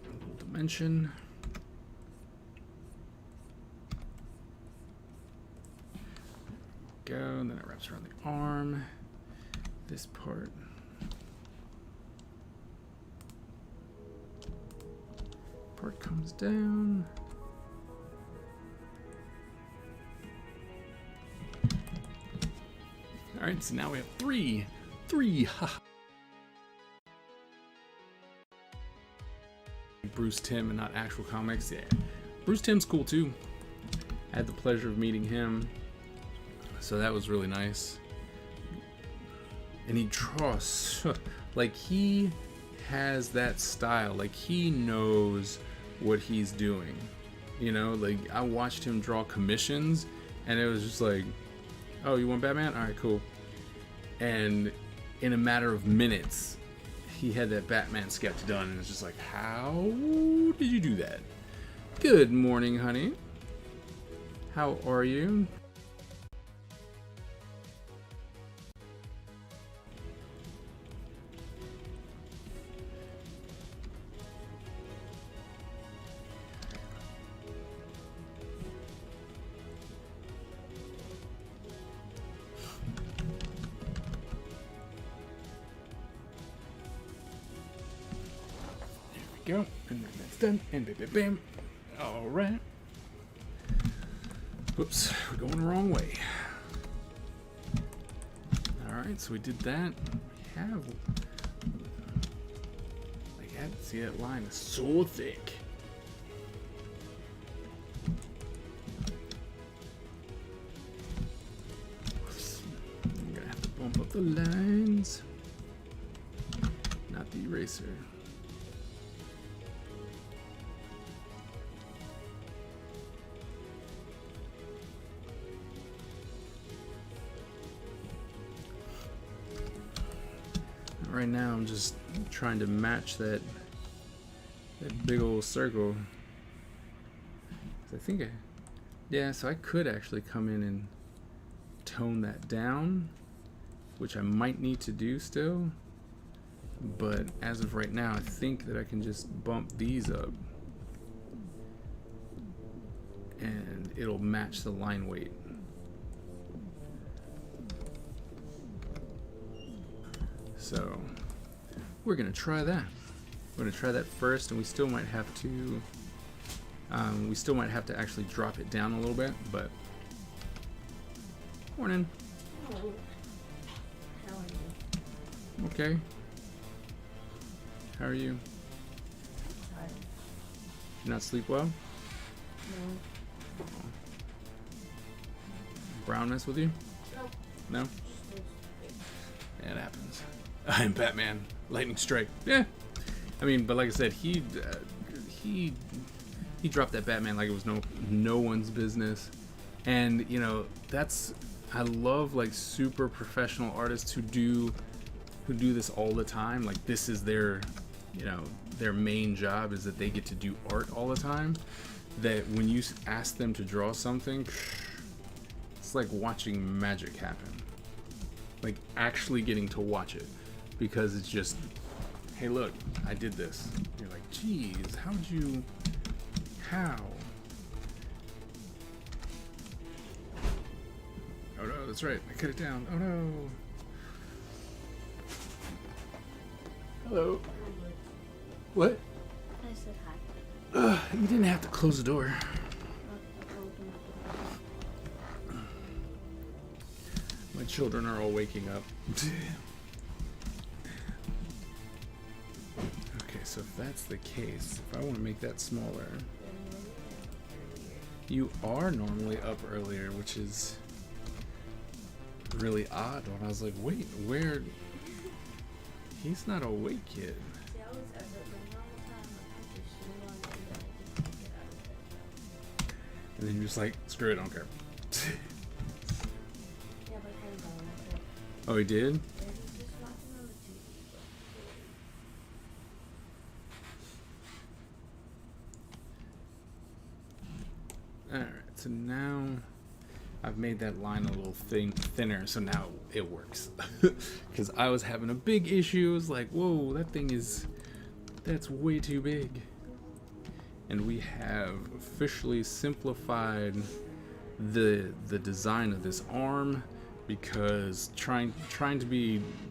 a little dimension. Go, and then it wraps around the arm. This part. Part comes down. All right, so now we have three. Bruce Timm and not actual comics. Yeah, Bruce Timm's cool too. I had the pleasure of meeting him. So that was really nice. And he draws, like, he has that style. Like, he knows what he's doing. You know, like, I watched him draw commissions, and it was just like, oh, you want Batman? All right, cool. And in a matter of minutes, he had that Batman sketch done, and it's just like, how did you do that? Good morning, honey. How are you? Go, and then that's done, and bam, bam, bam. All right. Whoops, we're going the wrong way. All right, so we did that. We have, like, I see that line is so thick. I'm gonna have to bump up the lines. Eraser. Right now I'm just trying to match that big old circle. I think yeah, so I could actually come in and tone that down, which I might need to do still, but as of right now I think that I can just bump these up and it'll match the line weight. So we're gonna try that. We're gonna try that first, and we still might have to actually drop it down a little bit, but morning.
Hello. How are you?
Okay. How are you?
Tired.
Did you not sleep well?
No.
Brown mess with you?
No.
No? Yeah, it happens. I'm Batman. Lightning strike. Yeah. I mean, but like I said, he dropped that Batman like it was no one's business. And you know, I love like super professional artists who do this all the time. Like this is their, you know, their main job is that they get to do art all the time. That when you ask them to draw something, it's like watching magic happen. Like actually getting to watch it, because it's just, hey look, I did this. You're like, geez, how? Oh no, that's right, I cut it down. Oh no. Hello. What?
I said hi.
You didn't have to close the door. My children are all waking up. Okay, so if that's the case, if I want to make that smaller, you are normally up earlier, which is really odd. When I was like, wait, where? He's not awake yet. And then you're just like, screw it, I don't care. Oh, he did? Alright, so now I've made that line a little thinner, so now it works. Because I was having a big issue. It was like, whoa, that's way too big. And we have officially simplified the design of this arm, because trying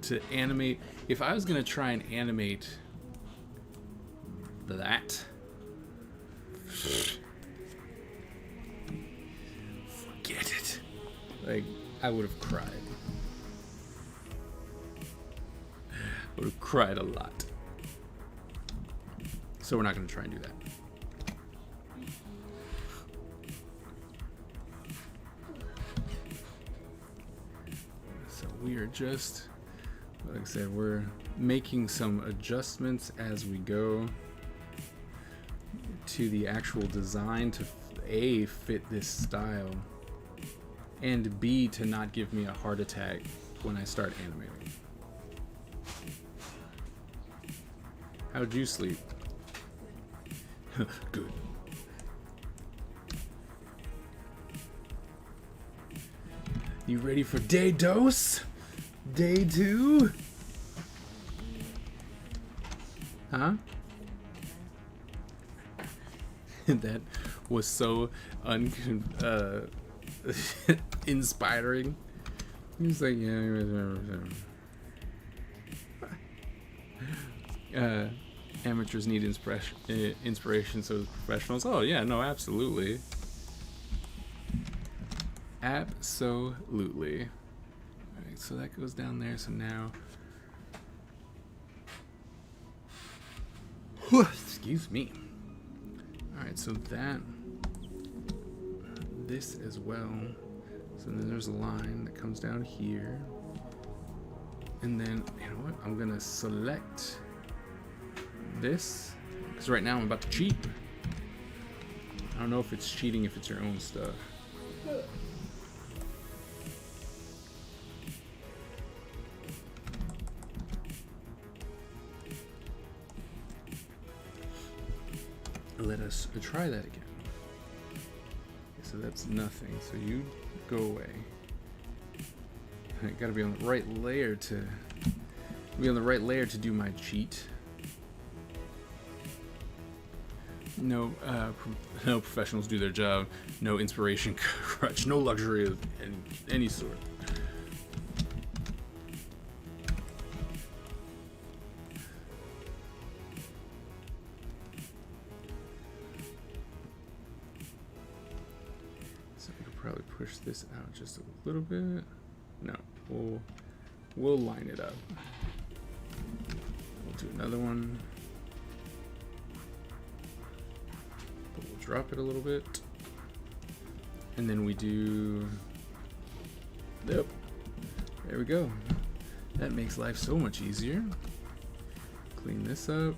to animate, if I was gonna try and animate that, forget it. Like, I would have cried. Would have cried a lot. So we're not gonna try and do that. We are just, like I said, we're making some adjustments as we go to the actual design to A, fit this style, and B, to not give me a heart attack when I start animating. How'd you sleep? Good. You ready for day dose? Day 2? Huh? That was so inspiring. He was like, yeah. Amateurs need inspiration, so professionals. Oh yeah, no, absolutely. Absolutely. Alright, so that goes down there. So now, excuse me. Alright, so this as well. So then there's a line that comes down here. And then, you know what? I'm gonna select this, because right now I'm about to cheat. I don't know if it's cheating if it's your own stuff. Let us try that again. Okay, so that's nothing. So you go away. I gotta be on the right layer to do my cheat. No, no professionals do their job. No inspiration crutch. No luxury of any sort. So we could probably push this out just a little bit. No, we'll line it up. We'll do another one. But we'll drop it a little bit. And then we do... Yep. There we go. That makes life so much easier. Clean this up.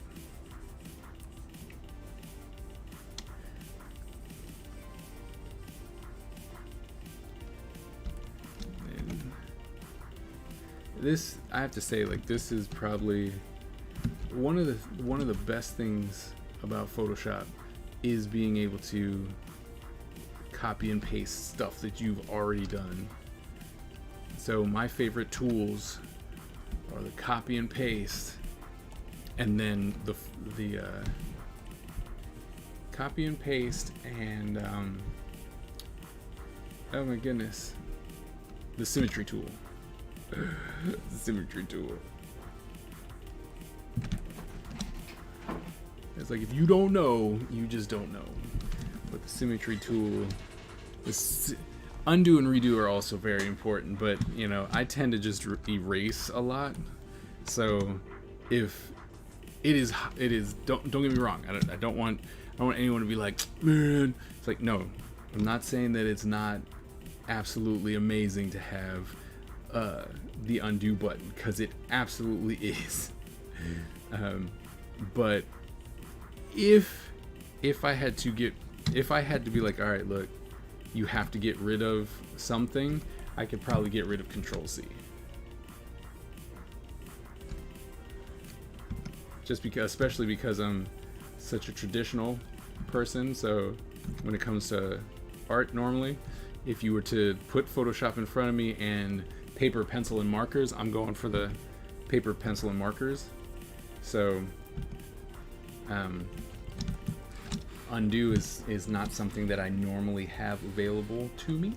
This, I have to say, like, this is probably one of the best things about Photoshop is being able to copy and paste stuff that you've already done. So my favorite tools are the copy and paste, and then the copy and paste, and oh my goodness, the symmetry tool. The symmetry tool. It's like, if you don't know, you just don't know. But the symmetry tool, undo and redo are also very important. But you know, I tend to just erase a lot. So if it is, don't get me wrong. I don't want anyone to be like, man. It's like, no, I'm not saying that it's not absolutely amazing to have the undo button, because it absolutely is. But if I had to be like, all right, look, you have to get rid of something, I could probably get rid of Control C. Just because, especially because I'm such a traditional person. So when it comes to art, normally, if you were to put Photoshop in front of me and paper, pencil, and markers, I'm going for the paper, pencil, and markers. So undo is not something that I normally have available to me.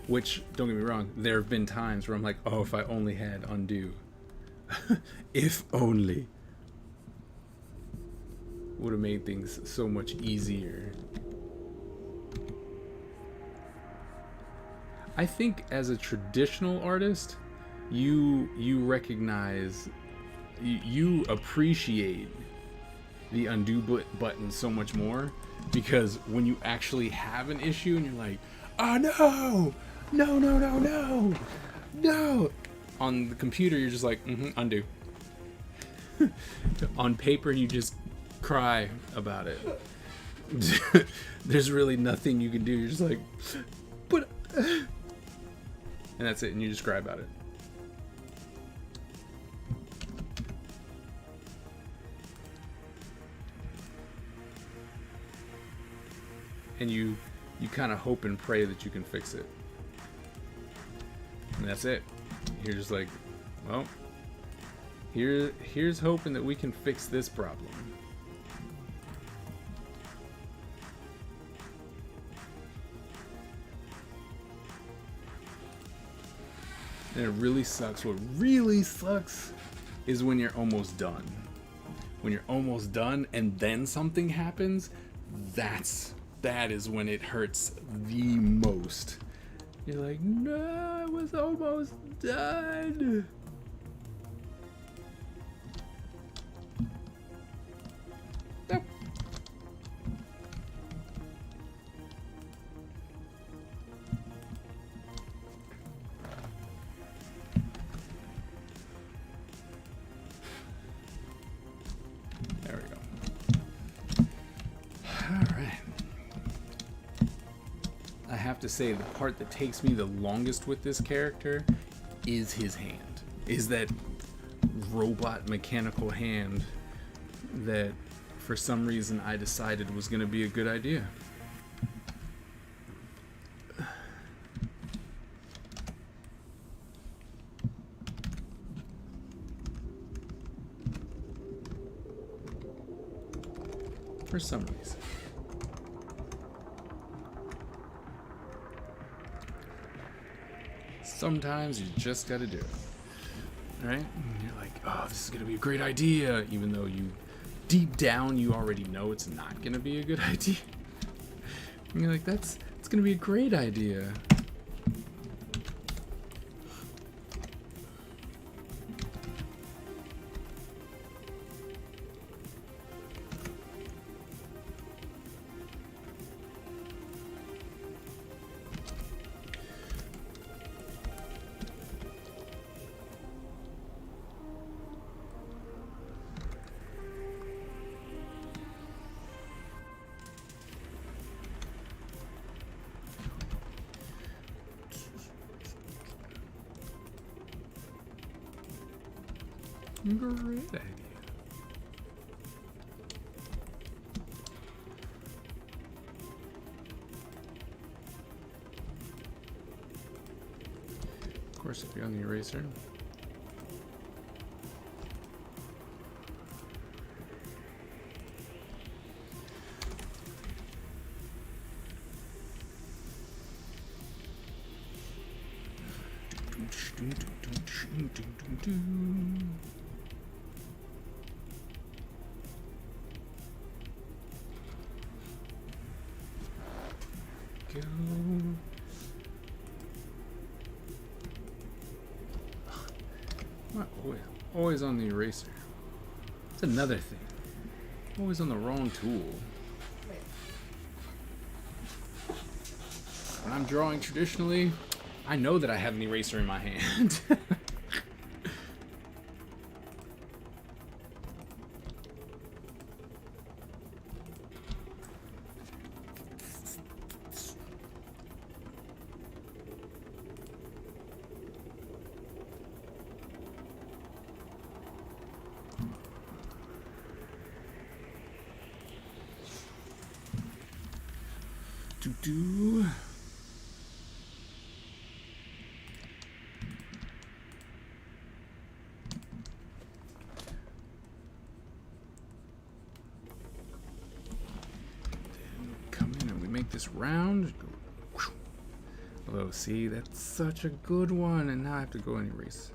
Which, don't get me wrong, there have been times where I'm like, oh, if I only had undo. If only. Would have made things so much easier. I think as a traditional artist, you recognize, you appreciate the undo button so much more, because when you actually have an issue and you're like, oh no, on the computer you're just like, undo. On paper you just cry about it. There's really nothing you can do. You're just like, but and that's it, and you just cry about it. And you kind of hope and pray that you can fix it. And that's it. You're just like, well, here's hoping that we can fix this problem. And it really sucks. What really sucks is when you're almost done. When you're almost done and then something happens, that is when it hurts the most. You're like, no, I was almost done. Nope. to say the part that takes me the longest with this character is his hand. Is that robot mechanical hand that for some reason I decided was going to be a good idea. For some reason. Sometimes you just gotta do it. Right? And you're like, oh, this is gonna be a great idea, even though you, deep down, you already know it's not gonna be a good idea. And you're like, it's gonna be a great idea. Great idea. Of course, if you're on the eraser. Go. Not always on the eraser. That's another thing. Always on the wrong tool. When I'm drawing traditionally, I know that I have an eraser in my hand. Do. Come in and we make this round. Although, see, that's such a good one, and now I have to go and erase.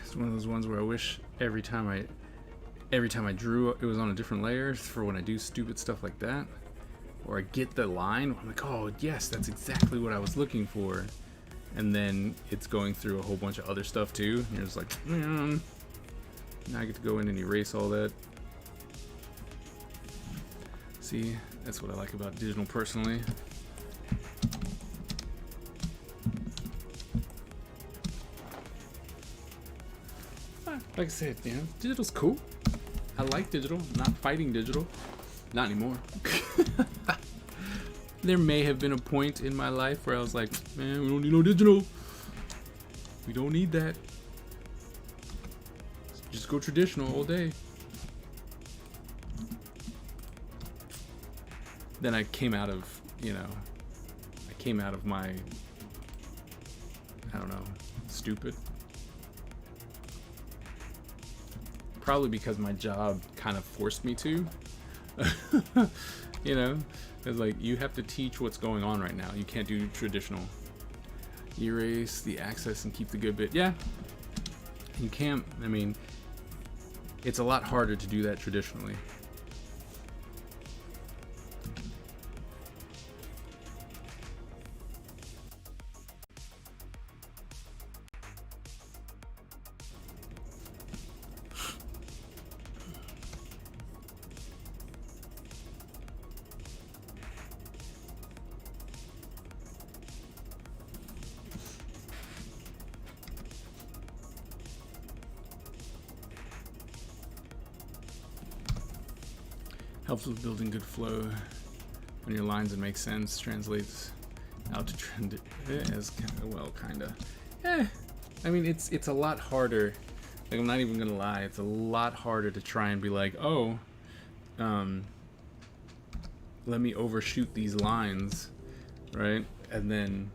It's one of those ones where I wish every time I drew it was on a different layer for when I do stupid stuff like that. Or I get the line, I'm like, oh yes, that's exactly what I was looking for. And then it's going through a whole bunch of other stuff too. And you're just like, now I get to go in and erase all that. See, that's what I like about digital personally. Like I said, digital's cool. I like digital. I'm not fighting digital. Not anymore. There may have been a point in my life where I was like, man, we don't need no digital. We don't need that. Just go traditional all day. Then I came out of, my, I don't know, stupid. Probably because my job kind of forced me to. It's like, you have to teach what's going on right now. You can't do traditional. Erase the access and keep the good bit. Yeah, you can't. I mean, it's a lot harder to do that traditionally. Helps with building good flow on your lines and makes sense. Translates out to trend as kinda. I mean, it's a lot harder. Like, I'm not even gonna lie. It's a lot harder to try and be like, oh, let me overshoot these lines, right? And then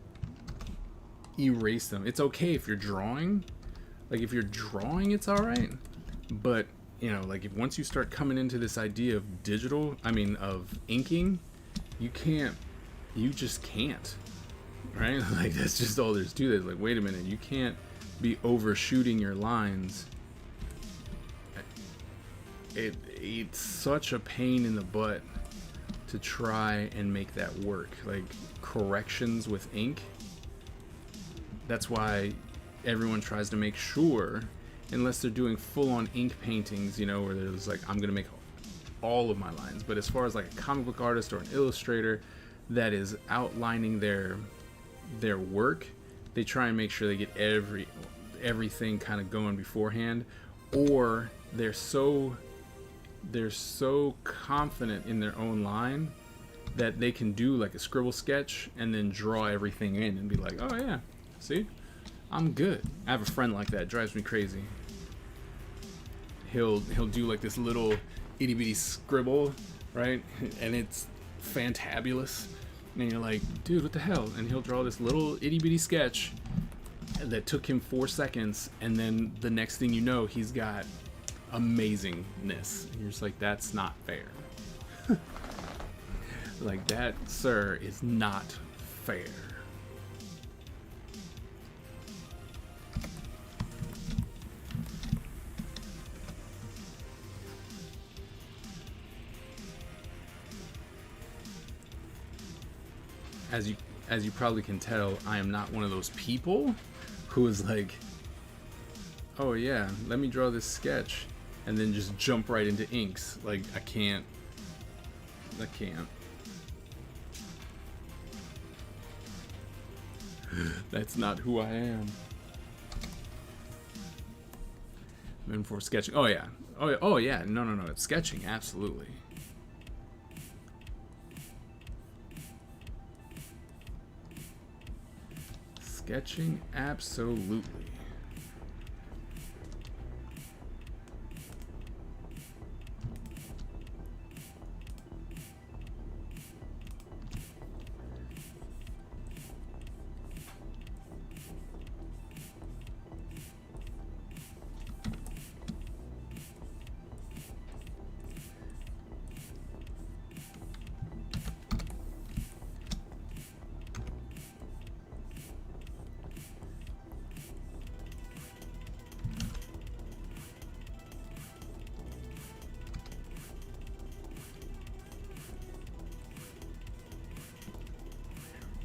erase them. It's okay if you're drawing. Like, if you're drawing, it's all right. But, you know, like, if once you start coming into this idea of of inking, you just can't, right? Like, that's just all there's to this. Like, wait a minute, you can't be overshooting your lines. It's such a pain in the butt to try and make that work. Like, corrections with ink. That's why everyone tries to make sure, unless they're doing full-on ink paintings, you know, where there's like, I'm gonna make all of my lines. But as far as like a comic book artist or an illustrator that is outlining their work, they try and make sure they get everything kind of going beforehand, or they're so confident in their own line that they can do like a scribble sketch and then draw everything in and be like, oh yeah, see, I'm good. I have a friend like that. It drives me crazy. He'll do like this little itty bitty scribble, right? And it's fantabulous. And you're like, dude, what the hell? And he'll draw this little itty bitty sketch that took him 4 seconds, and then the next thing you know, he's got amazingness. And you're just like, that's not fair. Like, that, sir, is not fair. As you probably can tell, I am not one of those people who is like, oh yeah, let me draw this sketch and then just jump right into inks. Like, I can't. That's not who I am. I'm in for sketching. Oh yeah. Oh yeah. No. It's sketching, absolutely. Sketching, absolutely.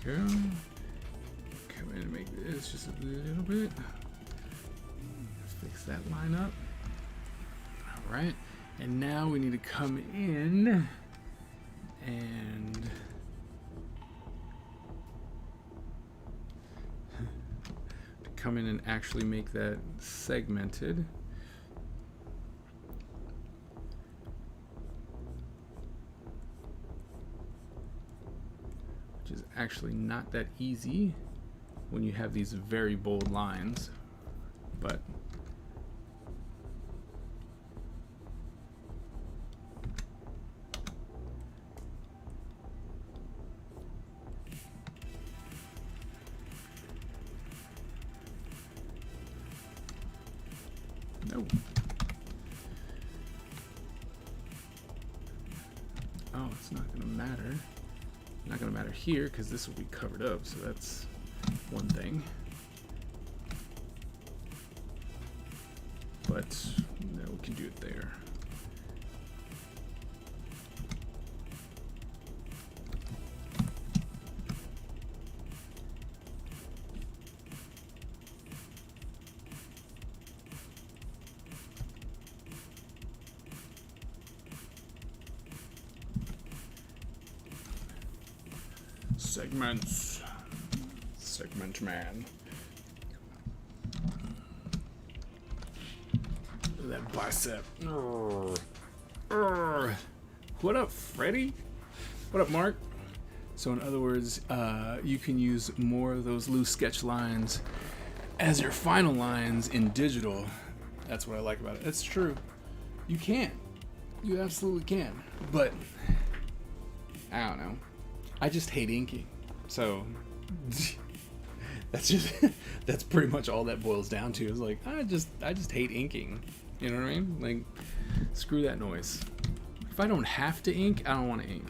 Go. Come in and make this just a little bit. Let's fix that line up. Alright. And now we need to come in and actually make that segmented. Is actually not that easy when you have these very bold lines, but no. Oh, it's not gonna matter. Not gonna matter here because this will be covered up, so that's one thing. But no, we can do it there. Segments. Segment man. That bicep. What up, Freddie? What up, Mark? So in other words, you can use more of those loose sketch lines as your final lines in digital. That's what I like about it. It's true. You can. You absolutely can. But I don't know. I just hate inking. So that's pretty much all that boils down to. Is like I just hate inking. You know what I mean? Like, screw that noise. If I don't have to ink, I don't want to ink.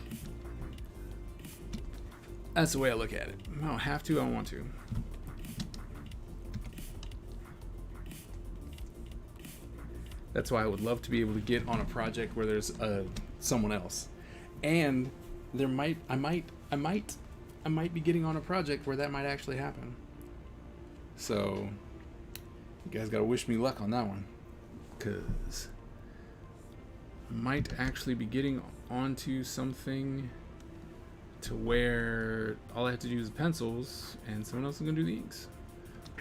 That's the way I look at it. I don't have to, I don't want to. That's why I would love to be able to get on a project where there's someone else. And I might be getting on a project where that might actually happen. So you guys gotta wish me luck on that one, because I might actually be getting onto something to where all I have to do is pencils and someone else is gonna do the inks.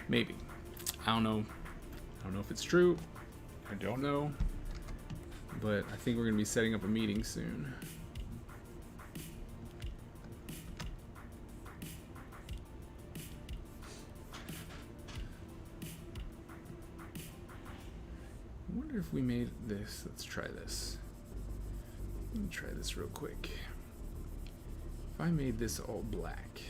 Maybe. I don't know. I don't know if it's true. I don't know. But I think we're gonna be setting up a meeting soon. I wonder if we made this. Let's try this. Let me try this real quick. If I made this all black.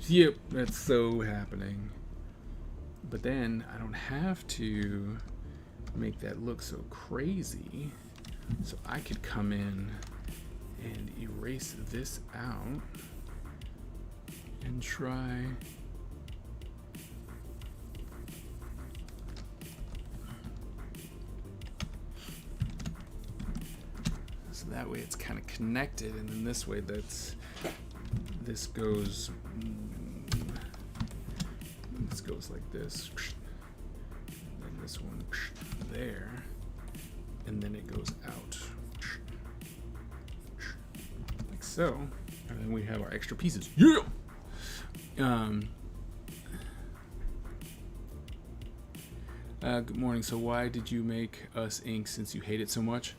Yep, that's so happening. But then I don't have to make that look so crazy. So I could come in and erase this out and try so that way it's kind of connected, and then this way this goes like this, and this one there, and then it goes out like so, and then we have our extra pieces. Yeah. Good morning. So why did you make us ink since you hate it so much?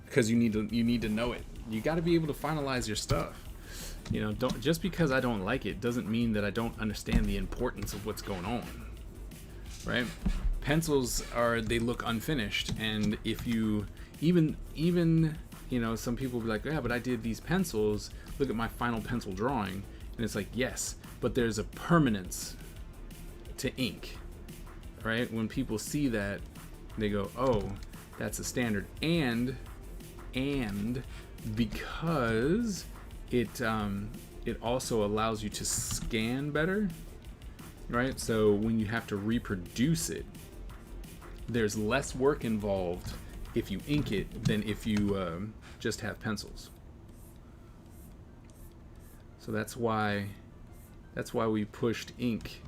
Because you need to know it. You got to be able to finalize your stuff. You know, don't just because I don't like it doesn't mean that I don't understand the importance of what's going on. Right? Pencils they look unfinished, and if you even you know, some people will be like, yeah, but I did these pencils. Look at my final pencil drawing. And it's like, yes, but there's a permanence to ink, right? When people see that, they go, oh, that's a standard. And because it also allows you to scan better, right? So when you have to reproduce it, there's less work involved if you ink it than if you just have pencils. So that's why we pushed ink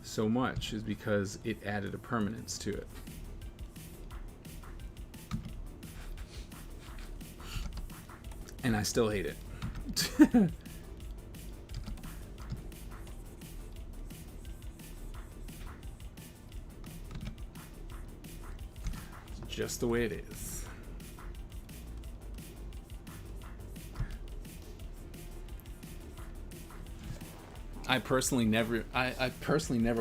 so much, is because it added a permanence to it. And I still hate it. Just the way it is. I personally never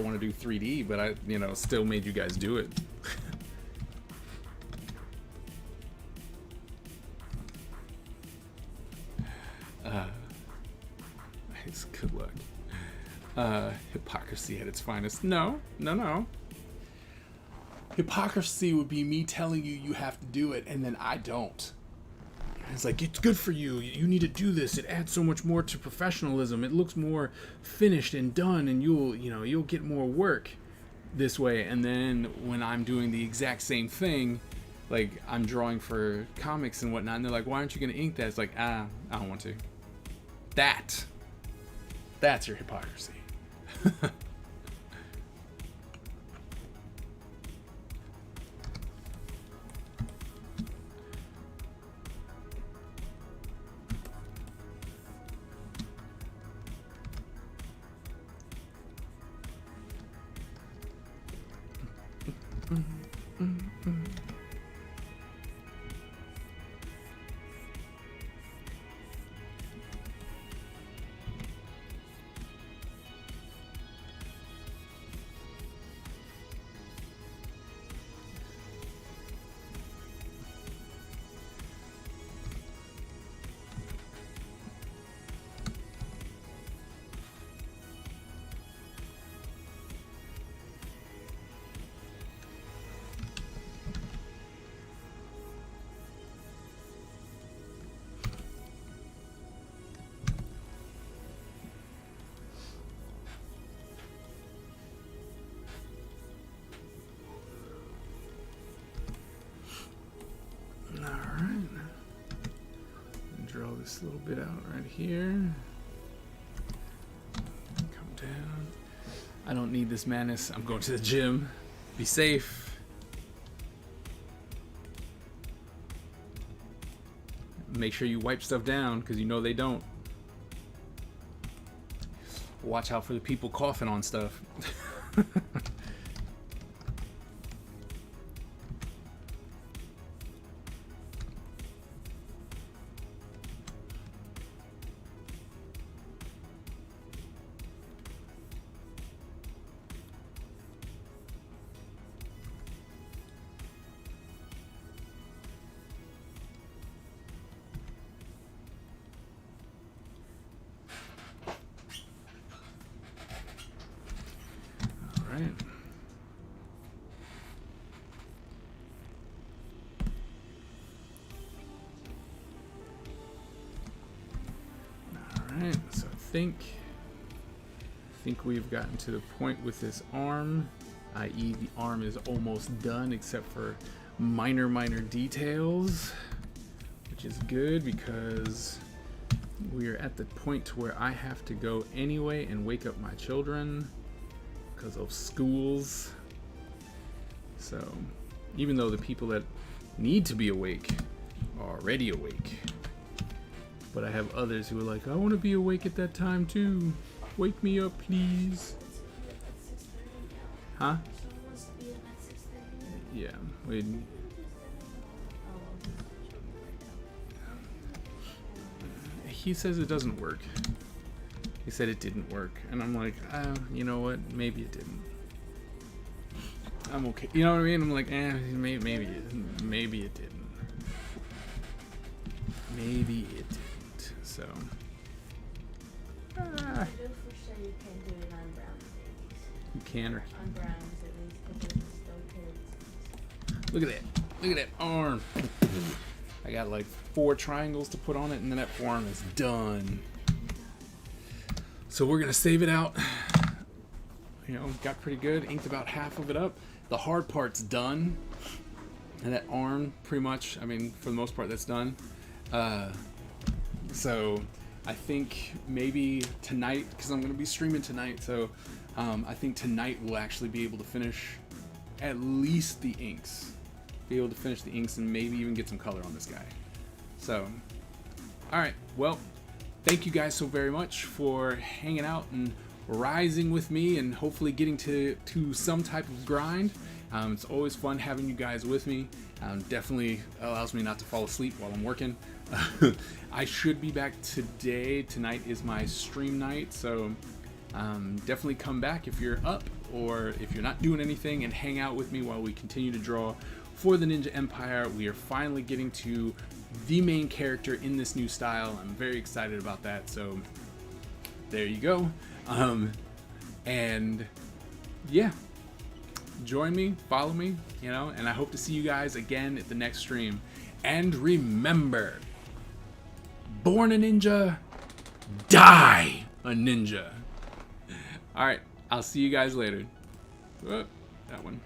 want to do 3D, but I, still made you guys do it. It's good luck. Hypocrisy at its finest. No. Hypocrisy would be me telling you have to do it, and then I don't. It's like, it's good for you. You need to do this. It adds so much more to professionalism. It looks more finished and done, and you'll get more work this way. And then when I'm doing the exact same thing, like I'm drawing for comics and whatnot, and they're like, why aren't you going to ink that? It's like, I don't want to. That's your hypocrisy. this little bit out right here. Come down. I don't need this madness. I'm going to the gym. Be safe. Make sure you wipe stuff down because you know they don't. Watch out for the people coughing on stuff. Alright. Alright, so I think we've gotten to the point with this arm, i.e. the arm is almost done except for minor details, which is good because we are at the point where I have to go anyway and wake up my children because of schools. So even though the people that need to be awake are already awake, but I have others who are like, I want to be awake at that time too. Wake me up, please. Huh? Yeah. He says it doesn't work. He said it didn't work, and I'm like, you know what? Maybe it didn't. I'm okay. You know what I mean? I'm like, maybe it didn't. Maybe it didn't. Maybe it didn't. So.
I do for sure you can do it on Browns babies.
You can or
On Browns at least, because they're still kids.
look at that. Look at that arm. I got like 4 triangles to put on it, and then that forearm is done. So we're gonna save it out. You know, got pretty good. Inked about half of it up. The hard part's done, and that arm, pretty much. I mean, for the most part, that's done. So I think maybe tonight, because I'm gonna be streaming tonight. So I think tonight we'll actually be able to finish at least the inks. Be able to finish the inks and maybe even get some color on this guy. So, all right. Well, thank you guys so very much for hanging out and rising with me and hopefully getting to some type of grind. It's always fun having you guys with me. Definitely allows me not to fall asleep while I'm working. I should be back today. Tonight is my stream night, so definitely come back if you're up or if you're not doing anything and hang out with me while we continue to draw for the Ninja Empire. We are finally getting to the main character in this new style. I'm very excited about that, so there you go. And yeah, join me, follow me, you know, and I hope to see you guys again at the next stream. And remember, born a ninja, die a ninja. All right, I'll see you guys later. Oh, that one.